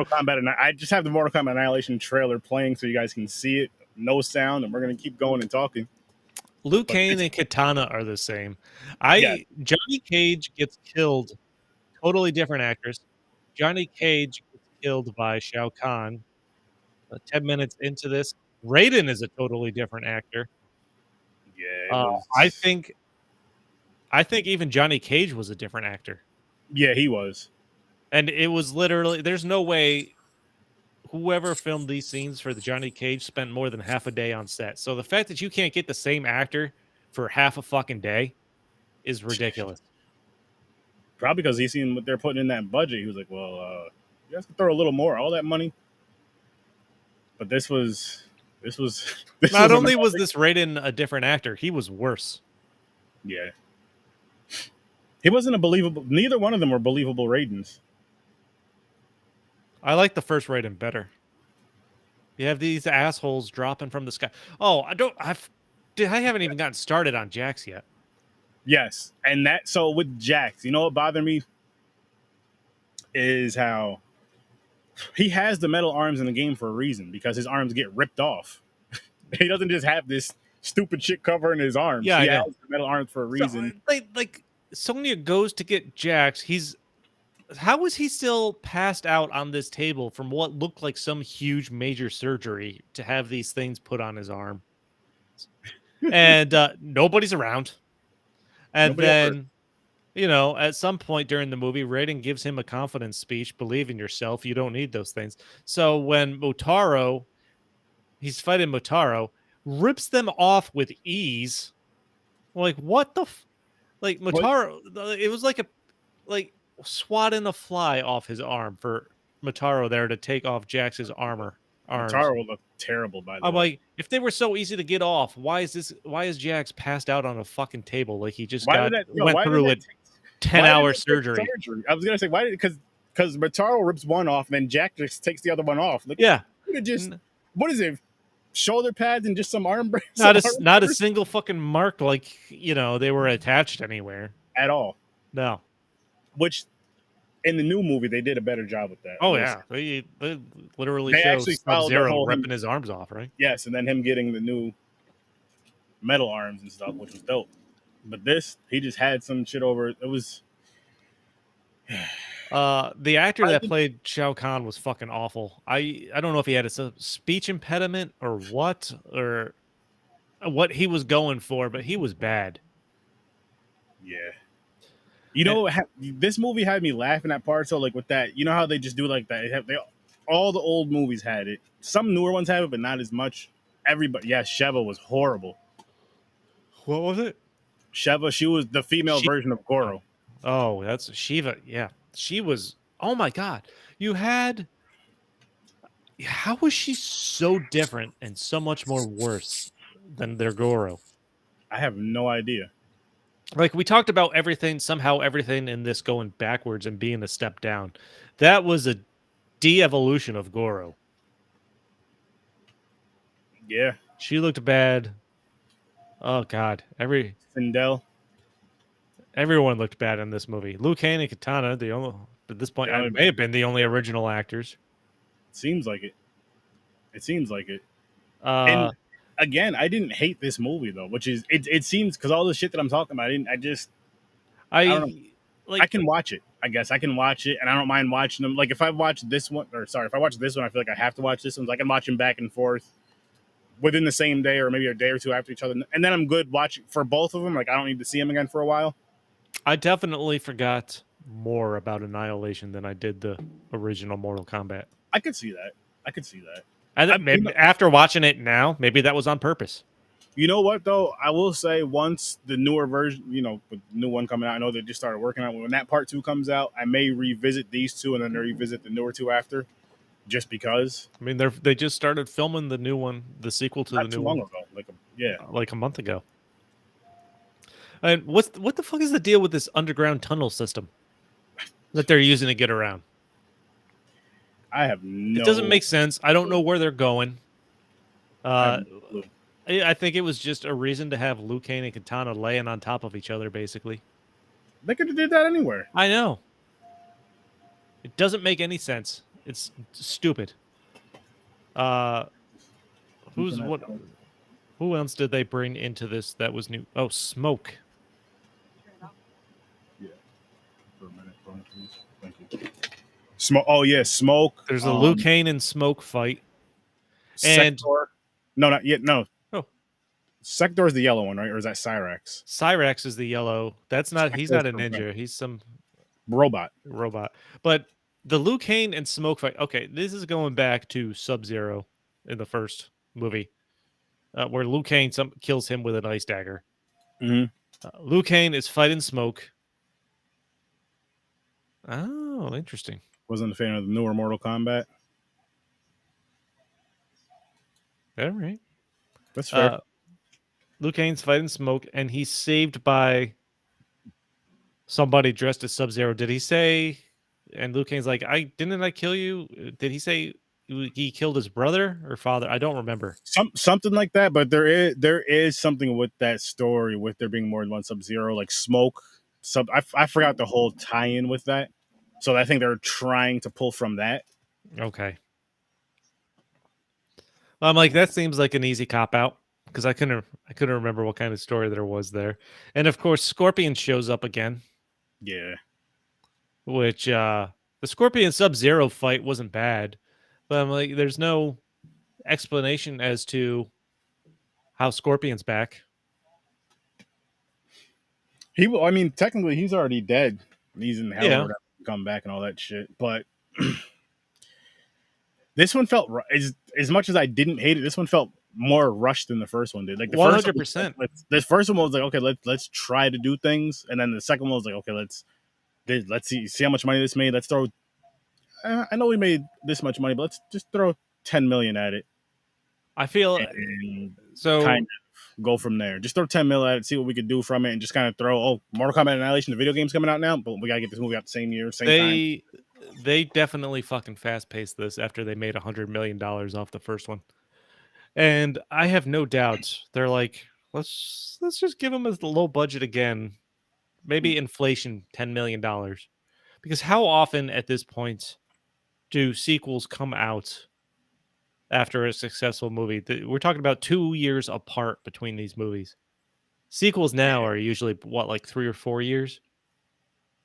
Kombat? And I just have the Mortal Kombat Annihilation trailer playing so you guys can see it. No sound, and we're gonna keep going and talking. Liu Kang and Katana are the same. Johnny Cage gets killed. Totally different actress. Johnny Cage gets killed by Shao Kahn. 10 minutes into this. Raiden is a totally different actor. Yeah, it was. I think even Johnny Cage was a different actor. Yeah, he was. And it was literally, there's no way whoever filmed these scenes for the Johnny Cage spent more than half a day on set. So the fact that you can't get the same actor for half a fucking day is ridiculous. Probably because he seen what they're putting in that budget. He was like, well, you guys can throw a little more, all that money. But this was Not only was this Raiden a different actor, he was worse. Yeah. He wasn't a believable, neither one of them were believable Raidens. I like the first Raiden better. You have these assholes dropping from the sky. Oh, I haven't even gotten started on Jax yet. Yes. And so with Jax, you know what bothered me? Is how he has the metal arms in the game for a reason, because his arms get ripped off. He doesn't just have this stupid shit covering his arms. Yeah, he I know. has the metal arms for a reason. So, like Sonya goes to get Jax. How was he still passed out on this table from what looked like some huge major surgery to have these things put on his arm? And nobody's around. And Nobody then, at some point during the movie, Raiden gives him a confidence speech. Believe in yourself. You don't need those things. So when he's fighting Motaro, rips them off with ease. Like, what the... Like, Motaro... It was like swatting a fly off his arm for Motaro there to take off Jax's arms. Motaro looked terrible, by the way. I'm like, if they were so easy to get off, why is Jax passed out on a fucking table like he just went through a 10-hour surgery? I was gonna say, why did because Motaro rips one off and then Jax just takes the other one off. Like, yeah, what is it? Shoulder pads and just some arm brace? Not a single fucking mark like they were attached anywhere at all. No. Which in the new movie they did a better job with that. Oh yeah, they literally showed Sub-Zero ripping his arms off, right? Yes, and then him getting the new metal arms and stuff, which was dope. But this, he just had some shit over it. It was the actor that played Shao Kahn was fucking awful. I don't know if he had a speech impediment or what he was going for, but he was bad. Yeah. This movie had me laughing at parts. So, like, with that, you know how they just do like that? All the old movies had it. Some newer ones have it, but not as much. Everybody, yeah, Sheva was horrible. What was it? Sheva, she was the female version of Goro. Oh, that's Shiva. Yeah, she was. Oh my god, how was she so different and so much more worse than their Goro? I have no idea. Like, we talked about everything in this going backwards and being a step down. That was a de-evolution of Goro. Yeah. She looked bad. Oh, God. Sindel. Everyone looked bad in this movie. Liu Kang and Katana, at this point, may have been the only original actors. Seems like it. And again, I didn't hate this movie though, which is it seems, because all the shit that I'm talking about, I don't know. I can watch it. I guess I can watch it, and I don't mind watching them. Like, if I watch this one, I watch this one, I feel like I have to watch this one. So I can watch them back and forth within the same day, or maybe a day or two after each other, and then I'm good watching for both of them. Like, I don't need to see them again for a while. I definitely forgot more about Annihilation than I did the original Mortal Kombat. I could see that. And maybe after watching it now, maybe that was on purpose. You know what, though? I will say, once the newer version, the new one coming out, I know they just started working on it. When that part 2 comes out, I may revisit these two and then revisit the newer 2 after, just because. I mean, they just started filming the new one, the sequel to the new one. Not too long ago. Like a month ago. And what the fuck is the deal with this underground tunnel system that they're using to get around? I have no... It doesn't make sense. I don't know where they're going. I think it was just a reason to have Liu Kang and Katana laying on top of each other, basically. They could have did that anywhere. I know. It doesn't make any sense. It's stupid. Who else did they bring into this that was new? Oh, Smoke. Yeah. For a minute, please. Thank you. Smoke. Oh yeah, Smoke. There's a Liu Kang and Smoke fight. And Sector. No, not yet. No. oh, Sector is the yellow one, right? Or is that Cyrax? Cyrax is the yellow. That's not. He's Sector's not a the ninja. He's some robot. robot. But the Liu Kang and Smoke fight. Okay, this is going back to Sub-Zero in the first movie, where Liu Kang kills him with an ice dagger. Liu Kang is fighting Smoke. Oh, interesting. Wasn't a fan of the newer Mortal Kombat. All right. That's fair. Liu Kang's fighting Smoke, and he's saved by somebody dressed as Sub-Zero. Did he say? And Liu Kang's like, didn't I kill you? Did he say he killed his brother or father? I don't remember. Something like that. But there is something with that story with there being more than one Sub-Zero, like Smoke. I forgot the whole tie-in with that. So I think they're trying to pull from that. Okay. I'm like, that seems like an easy cop out because I couldn't remember what kind of story there was there. And of course, Scorpion shows up again. Yeah. Which the Scorpion Sub-Zero fight wasn't bad, but I'm like, there's no explanation as to how Scorpion's back. I mean, technically, he's already dead. He's in hell or whatever, come back and all that shit. But this one felt, as much as I didn't hate it, this one felt more rushed than the first one did. Like the 100%. This first one was like, okay, let's try to do things, and then the second one was like, okay, let's see how much money this made. Let's throw. I know we made this much money, but let's just throw 10 million at it. I feel so. Kind of go from there. Just throw 10 million at it, see what we could do from it, and just kind of throw. Oh, Mortal Kombat Annihilation, the video game's coming out now, but we gotta get this movie out the same year, same time. They definitely fucking fast paced this after they made $100 million off the first one, and I have no doubt they're like, let's just give them a low budget again, maybe inflation $10 million, because how often at this point do sequels come out after a successful movie? We're talking about 2 years apart between these movies. Sequels now are usually what, like 3 or 4 years?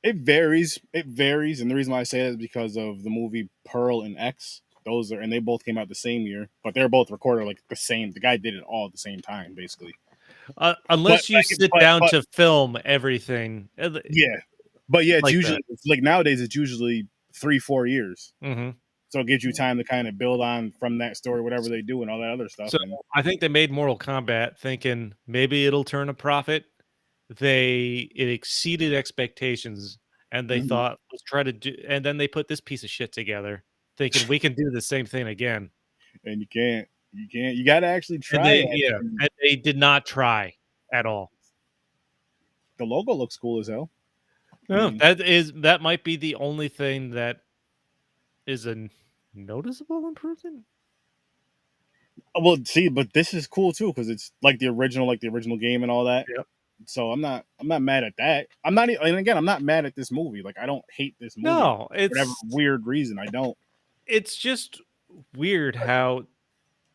It varies. And the reason why I say that is because of the movie Pearl and X. And they both came out the same year, but they're both recorded like the same. The guy did it all at the same time, basically. Unless you sit down to film everything. Yeah. But yeah, it's like usually like nowadays it's usually 3-4 years. Mm-hmm. So it gives you time to kind of build on from that story, whatever they do and all that other stuff. So I think they made Mortal Kombat thinking maybe it'll turn a profit. It exceeded expectations, and they thought, let's try to do, and then they put this piece of shit together thinking we can do the same thing again. And you can't. You got to actually try. And they did not try at all. The logo looks cool as hell. No, that might be the only thing that is a noticeable improvement. Well, see, but this is cool too because it's like the original game and all that. Yep. So I'm not mad at that. I'm not mad at this movie. Like I don't hate this movie. No, for whatever weird reason I don't. It's just weird how,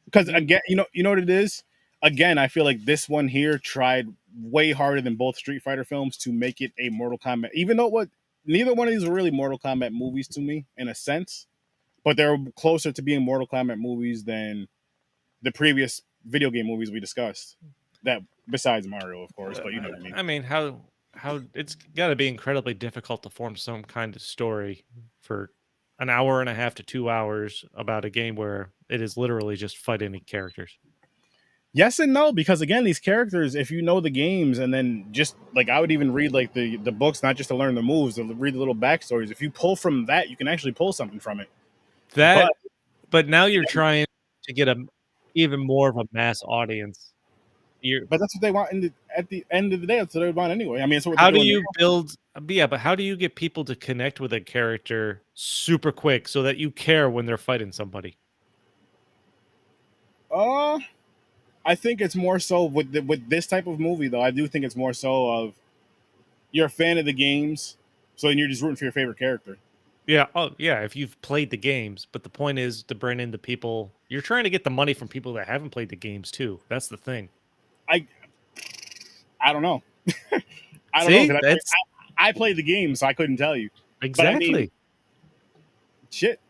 because again, you know what it is. Again, I feel like this one here tried way harder than both Street Fighter films to make it a Mortal Kombat. Even though neither one of these were really Mortal Kombat movies to me in a sense, but they're closer to being Mortal Kombat movies than the previous video game movies we discussed. That besides Mario, of course, but you know what I mean. I mean, how it's got to be incredibly difficult to form some kind of story for an hour and a half to 2 hours about a game where it is literally just fighting characters. Yes and no, because again, these characters, if you know the games, and then just like I would even read like the books, not just to learn the moves, to read the little backstories. If you pull from that, you can actually pull something from it. But now you're trying to get even more of a mass audience. But that's what they want at the end of the day. That's what they want anyway. I mean, so how do you build? Yeah, but how do you get people to connect with a character super quick so that you care when they're fighting somebody? I think it's more so with this type of movie, though. I do think it's more so of you're a fan of the games, so then you're just rooting for your favorite character. Yeah. Oh, yeah. If you've played the games, but the point is to bring in the people. You're trying to get the money from people that haven't played the games too. That's the thing. I don't know. I don't know. I played the game, so I couldn't tell you. Exactly. Shit.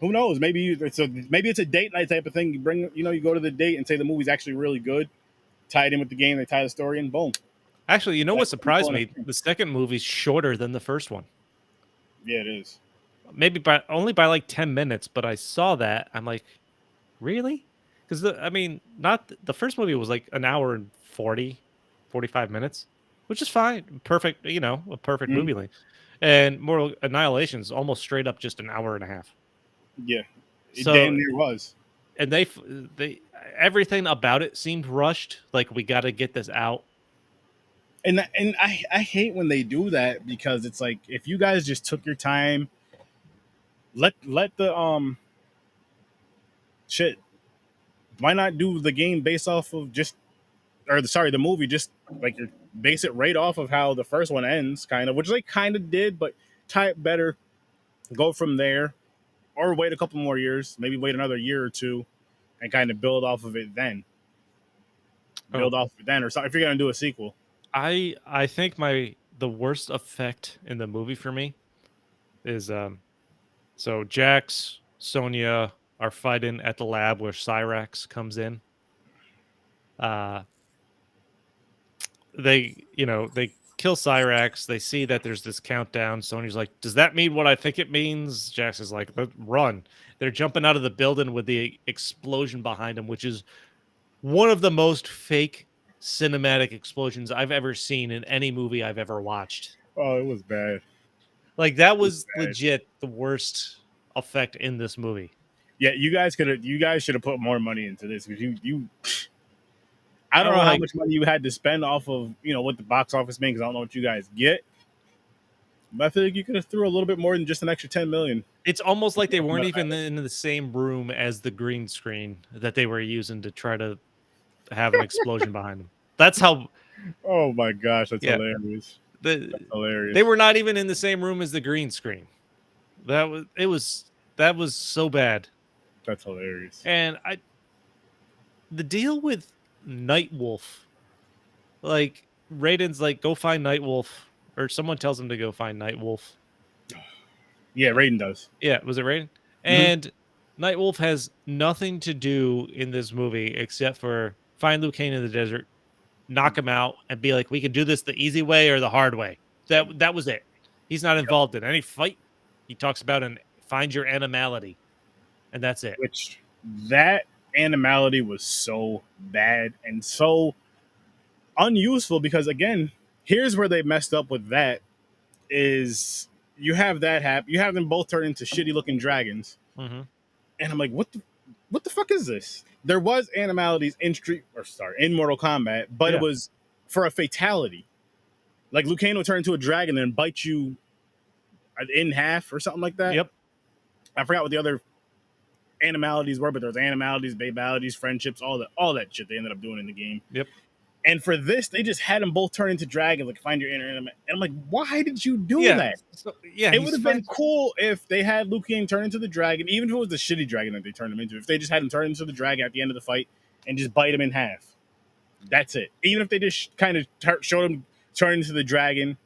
Who knows? Maybe it's a date night type of thing. You bring, you go to the date and say the movie's actually really good, tie it in with the game, they tie the story in, boom. Actually, you know what That's surprised me? The second movie's shorter than the first one. Yeah, it is. Maybe only by like 10 minutes, but I saw that. I'm like, really? Because I mean, not the first movie was like an hour and 45 minutes, which is fine. Perfect, a perfect movie length. And Mortal Annihilation is almost straight up just an hour and a half. Yeah, it So damn near was. And they everything about it seemed rushed. Like, we got to get this out. And I hate when they do that, because it's like, if you guys just took your time, let the shit. Why not do the game based off of the movie, just like base it right off of how the first one ends, kind of, which they kind of did, but tie it better, go from there, or wait a couple more years, maybe wait another year or two, and kind of build off of it then. Or something, if you're gonna do a sequel. I think the worst effect in the movie for me is so Jax, Sonya are fighting at the lab where Cyrax comes in. They kill Cyrax. They see that there's this countdown. Sonya's like, "Does that mean what I think it means?" Jax is like, "Run!" They're jumping out of the building with the explosion behind them, which is one of the most fake cinematic explosions I've ever seen in any movie I've ever watched. Oh, it was bad. Like, that was legit the worst effect in this movie. Yeah, you guys should have put more money into this, because you I don't know how much money you had to spend off of, what the box office made, because I don't know what you guys get. But I feel like you could have threw a little bit more than just an extra 10 million. It's almost like they weren't even in the same room as the green screen that they were using to try to have an explosion behind them. That's how. Oh my gosh, that's hilarious. That's hilarious. They were not even in the same room as the green screen. That was so bad. That's hilarious. And the deal with Nightwolf, like, Raiden's like, go find Nightwolf, or someone tells him to go find Nightwolf. Yeah, Raiden does. Yeah, was it Raiden? Mm-hmm. And Nightwolf has nothing to do in this movie except for find Liu Kang in the desert, knock him out, and be like, we can do this the easy way or the hard way. That was it. He's not involved in any fight. He talks about find your animality, and that's it. Which, that animality was so bad and so unuseful, because, again, here's where they messed up with that, is you have that happen. You have them both turn into shitty looking dragons. Mm-hmm. And I'm like, what the fuck is this? There was animalities in Mortal Kombat, but it was for a fatality. Like, Liu Kang would turn into a dragon and bite you in half or something like that. Yep. I forgot what the other animalities were, but there was animalities, babalities, friendships, all that shit they ended up doing in the game. Yep. And for this, they just had them both turn into dragons, like, find your inner enemy. And I'm like, why did you do that? So, it would have been cool if they had Liu Kang turn into the dragon, even if it was the shitty dragon that they turned him into. If they just had him turn into the dragon at the end of the fight and just bite him in half. That's it. Even if they just kind of showed him turn into the dragon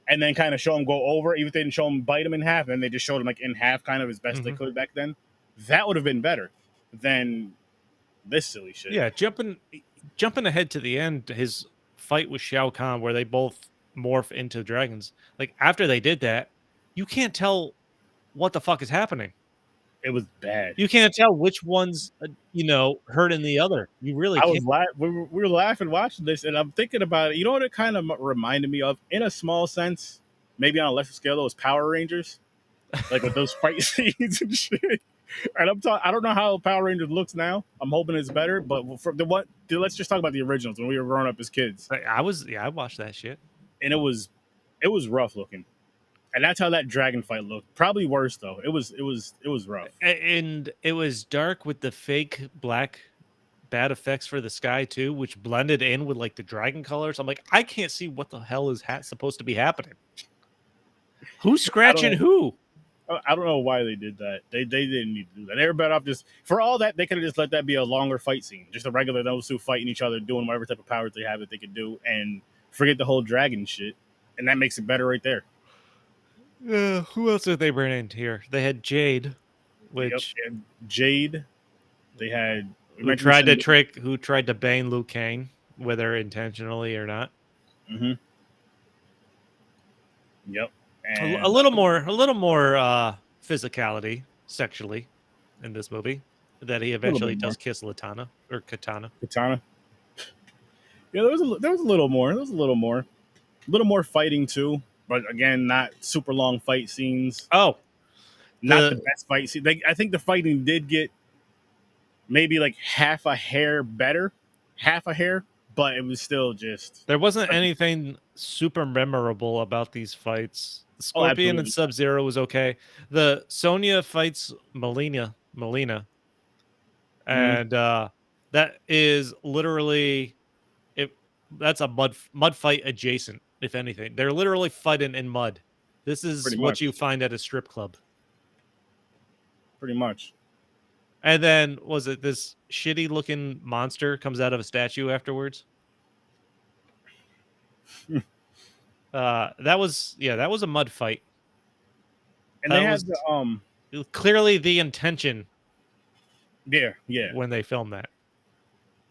and then kind of show him go over, even if they didn't show him bite him in half, and they just showed him, like, in half, kind of as best they could back then, that would have been better than this silly shit. Yeah, jumping ahead to the end, his fight with Shao Kahn, where they both morph into dragons. Like, after they did that, you can't tell what the fuck is happening. It was bad. You can't tell which one's hurting the other. You really can't. We were laughing watching this, and I'm thinking about it. You know what it kind of reminded me of, in a small sense, maybe on a lesser scale, though, was Power Rangers, like with those fight scenes and shit. And I don't know how Power Rangers looks now. I'm hoping it's better, but let's just talk about the originals when we were growing up as kids. I watched that shit, and it was rough looking, and that's how that dragon fight looked. Probably worse though. It was rough, and it was dark with the fake black bad effects for the sky too, which blended in with, like, the dragon colors. I'm like, I can't see what the hell is supposed to be happening. Who's scratching who? I don't know why they did that. They didn't need to do that. They were better off just, for all that, they could have just let that be a longer fight scene. Just a regular, those two fighting each other, doing whatever type of powers they have that they could do, and forget the whole dragon shit. And that makes it better right there. Who else did they bring in here? They had Jade, which and Jade. They had who tried to bang Liu Kang, whether intentionally or not. Mm-hmm. Yep. A And little more physicality sexually in this movie. That he eventually does kiss Katana. Katana. Yeah, there was a little more. There was a little more fighting too. But again, not super long fight scenes. Oh, Not the best fight scene. I think the fighting did get maybe like half a hair better, but it was still just. there wasn't anything super memorable about these fights. The Scorpion and Sub-Zero was okay. The Sonya fights Melina, and that is literally that's a mud fight adjacent. If anything, they're literally fighting in mud. This is what you find at a strip club. Pretty much. And then was it this shitty looking monster comes out of a statue afterwards? That was a mud fight. And they had clearly the intention. Yeah. When they filmed that.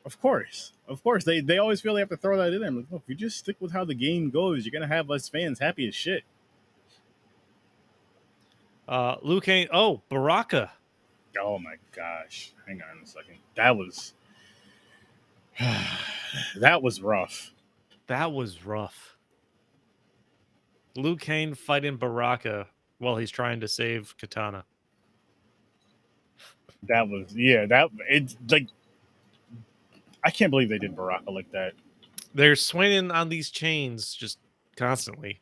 Of course. They always feel they have to throw that in there. Like, look, if you just stick with how the game goes, you're gonna have us fans happy as shit. Liu Kang. Oh, Baraka. Oh my gosh! Hang on a second. That was rough. That was rough. Liu Kang fighting Baraka while he's trying to save Katana. It's like I can't believe they did Baraka like that. They're swinging on these chains just constantly.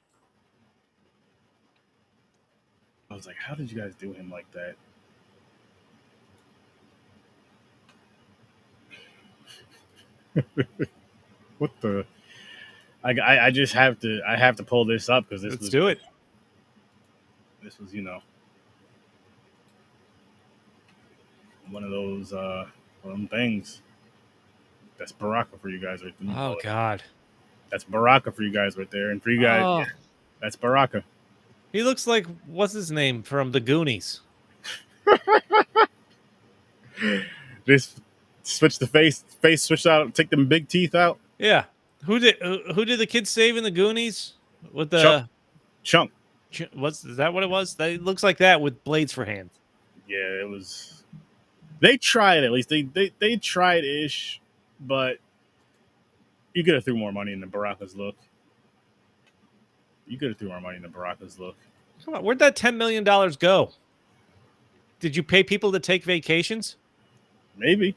I was like, how did you guys do him like that? What the? I just have to pull this up because Let's do it. This was one of those things. That's Baraka for you guys right there. Oh God, that's Baraka for you guys right there, and for you guys, that's Baraka. He looks like what's his name from the Goonies. Just switch the face switch out, take them big teeth out. Yeah. Who did the kids save in the Goonies with the Chunk? Is that what it was? That looks like that with blades for hands. Yeah, it was. They tried at least. They tried ish, but you could have threw more money in the Baraka's look. Come on, where'd that $10 million go? Did you pay people to take vacations? Maybe.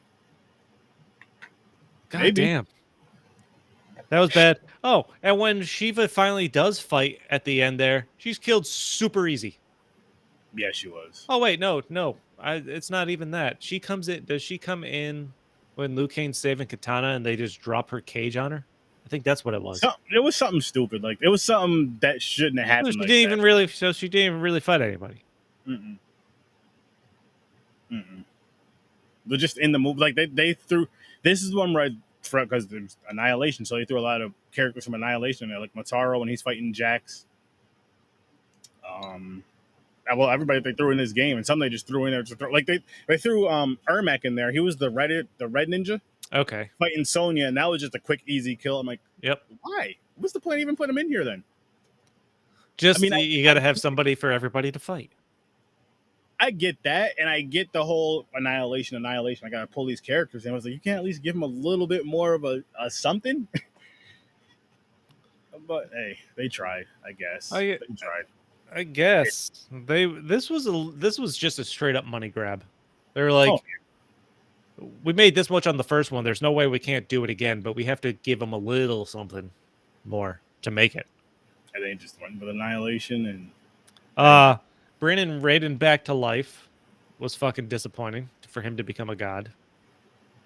God damn. That was bad. Oh, and when Shiva finally does fight at the end there, she's killed super easy. Yeah, she was. Oh, wait, no. It's not even that. She comes in. Does she come in when Liu Kang's saving Katana and they just drop her cage on her? I think that's what it was. It was something stupid. Like, it was something that shouldn't have happened. She didn't even really fight anybody. They're just in the movie. Like, they threw... This is the one right because there's Annihilation, so they threw a lot of characters from Annihilation in there, like Motaro when he's fighting Jax. Well, everybody they threw in this game, and some they just threw in there. Like they threw Ermac in there. He was the red ninja. Okay. Fighting Sonya, and that was just a quick, easy kill. I'm like, yep. Why? What's the point of even putting him in here then? You got to have somebody for everybody to fight. I get that, and I get the whole Annihilation. I got to pull these characters in. I was like, you can't at least give them a little bit more of a something? But, hey, they tried, I guess. They tried. I guess. This was just a straight-up money grab. They were like, we made this much on the first one. There's no way we can't do it again, but we have to give them a little something more to make it. And they just went with Annihilation and... Bringing Raiden back to life was fucking disappointing for him to become a god.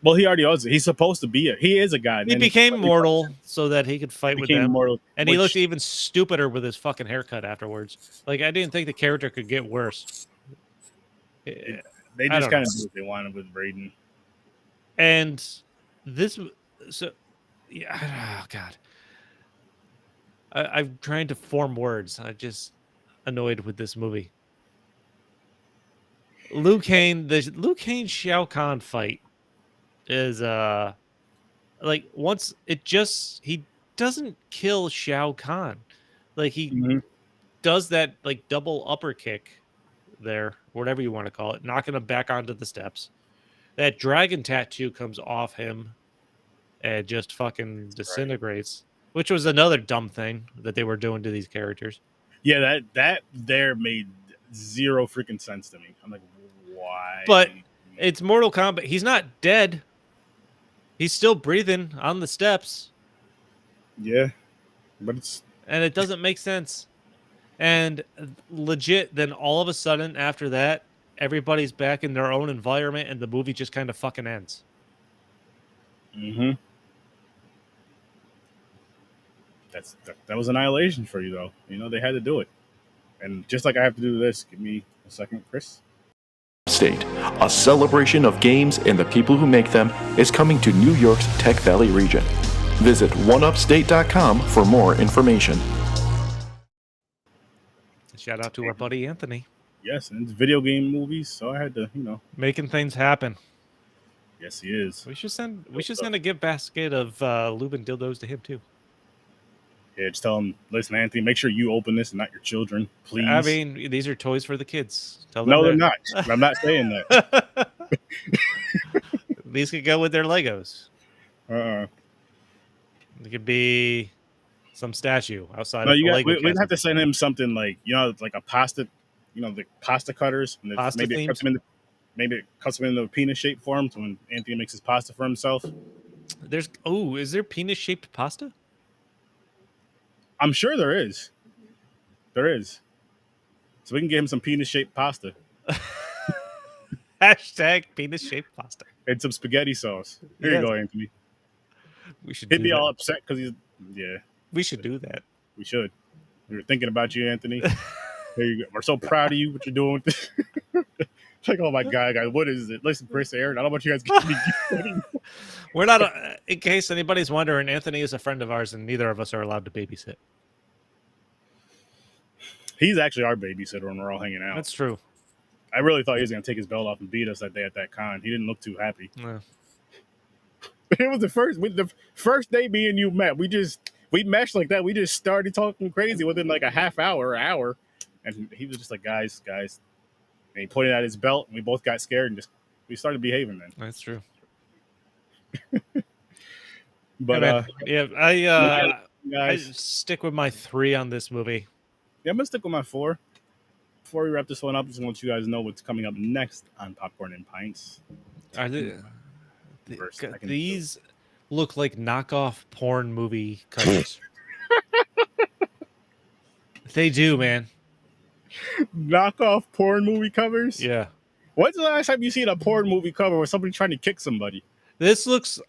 Well, he already was. He's supposed to be he is a god. He became mortal so that he could fight with them. And he looked even stupider with his fucking haircut afterwards. Like, I didn't think the character could get worse. They just kind of did what they wanted with Raiden. And this... So, yeah, oh, God. I'm trying to form words. I'm just annoyed with this movie. Liu Kang, the Liu Kang Shao Kahn fight is like once he doesn't kill Shao Kahn. Like he Mhm. does that like double upper kick there, whatever you want to call it, knocking him back onto the steps. That dragon tattoo comes off him and just fucking disintegrates, which was another dumb thing that they were doing to these characters. Yeah, that there made zero freaking sense to me. I'm like, why? But it's Mortal Kombat. He's not dead. He's still breathing on the steps. Yeah, but it's And it doesn't make sense. And legit, then all of a sudden after that, everybody's back in their own environment and the movie just kind of fucking ends. mm-hmm. That was Annihilation for you, though. You know, they had to do it. And just like I have to do this, give me a second, Chris. State, a celebration of games and the people who make them, is coming to New York's Tech Valley region. Visit oneupstate.com for more information. Shout out to our buddy Anthony. Yes, and it's video game movies, so I had to, making things happen. Yes, he is. We should send a gift basket of lube and dildos to him too. Yeah, just tell him, listen, Anthony, make sure you open this and not your children, please. I mean, these are toys for the kids. Tell them no, they're not. I'm not saying that. These could go with their Legos. It could be some statue outside. No, of the Lego we'd have to send him something like, like a pasta, the pasta cutters. And pasta maybe it cuts him into a penis shaped form so when Anthony makes his pasta for himself. Is there penis shaped pasta? I'm sure there is. There is. So we can get him some penis shaped pasta. Hashtag penis shaped pasta. And some spaghetti sauce. Here you go, Anthony. We should He'd be all upset because we should do that. We should. We were thinking about you, Anthony. Here you go. We're so proud of you, what you're doing with this. It's like, oh my God, guys, what is it? Listen, Chris, Aaron, I don't want you guys getting We're not, in case anybody's wondering, Anthony is a friend of ours and neither of us are allowed to babysit. He's actually our babysitter when we're all hanging out. That's true. I really thought he was going to take his belt off and beat us that day at that con. He didn't look too happy. Yeah. It was the first day me and you met. We meshed like that. We just started talking crazy within like a half hour or hour. And he was just like, guys. And he pointed at his belt and we both got scared and we started behaving then. That's true. But I stick with my 3 on this movie. Yeah, I'm gonna stick with my 4. Before we wrap this one up, I just want you guys to know what's coming up next on Popcorn and Pints. Are these look like knockoff porn movie covers? They do, man. Knockoff porn movie covers? Yeah. When's the last time you seen a porn movie cover where somebody's trying to kick somebody? This looks...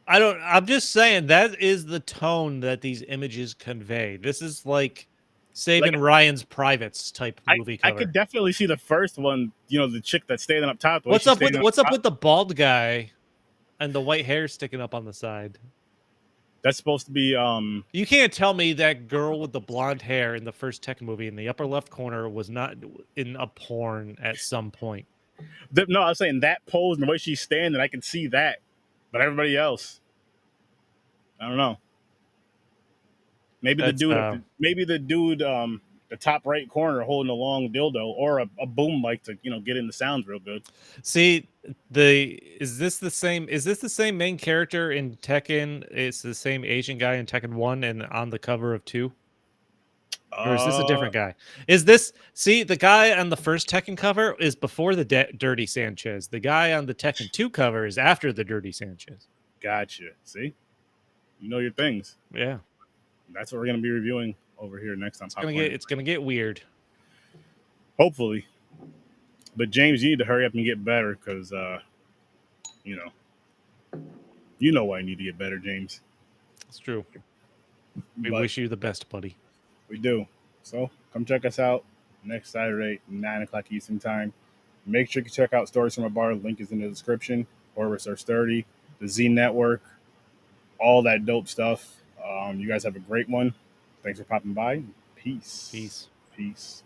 I'm just saying that is the tone that these images convey. This is like Saving Ryan's Privates type movie cover. I could definitely see the first one, the chick that's standing up top. What's up with the bald guy and the white hair sticking up on the side? That's supposed to be You can't tell me that girl with the blonde hair in the first Tekken movie in the upper left corner was not in a porn at some point. No, I was saying that pose and the way she's standing, I can see that. But everybody else, I don't know. Maybe the dude, the top right corner holding a long dildo or a boom mic to get in the sounds real good. See, is this the same main character in Tekken? It's the same Asian guy in Tekken 1 and on the cover of 2? Or is this a different guy? The guy on the first Tekken cover is before the Dirty Sanchez. The guy on the Tekken 2 cover is after the Dirty Sanchez. Gotcha. See? You know your things. Yeah. That's what we're going to be reviewing over here next time. It's going to get weird. Hopefully. But James, you need to hurry up and get better because, you know why you need to get better, James. It's true. We wish you the best, buddy. We do. So come check us out next Saturday, 9 o'clock Eastern time. Make sure you check out Stories from a Bar. The link is in the description. Or Research 30, the Z Network, all that dope stuff. You guys have a great one. Thanks for popping by. Peace. Peace. Peace.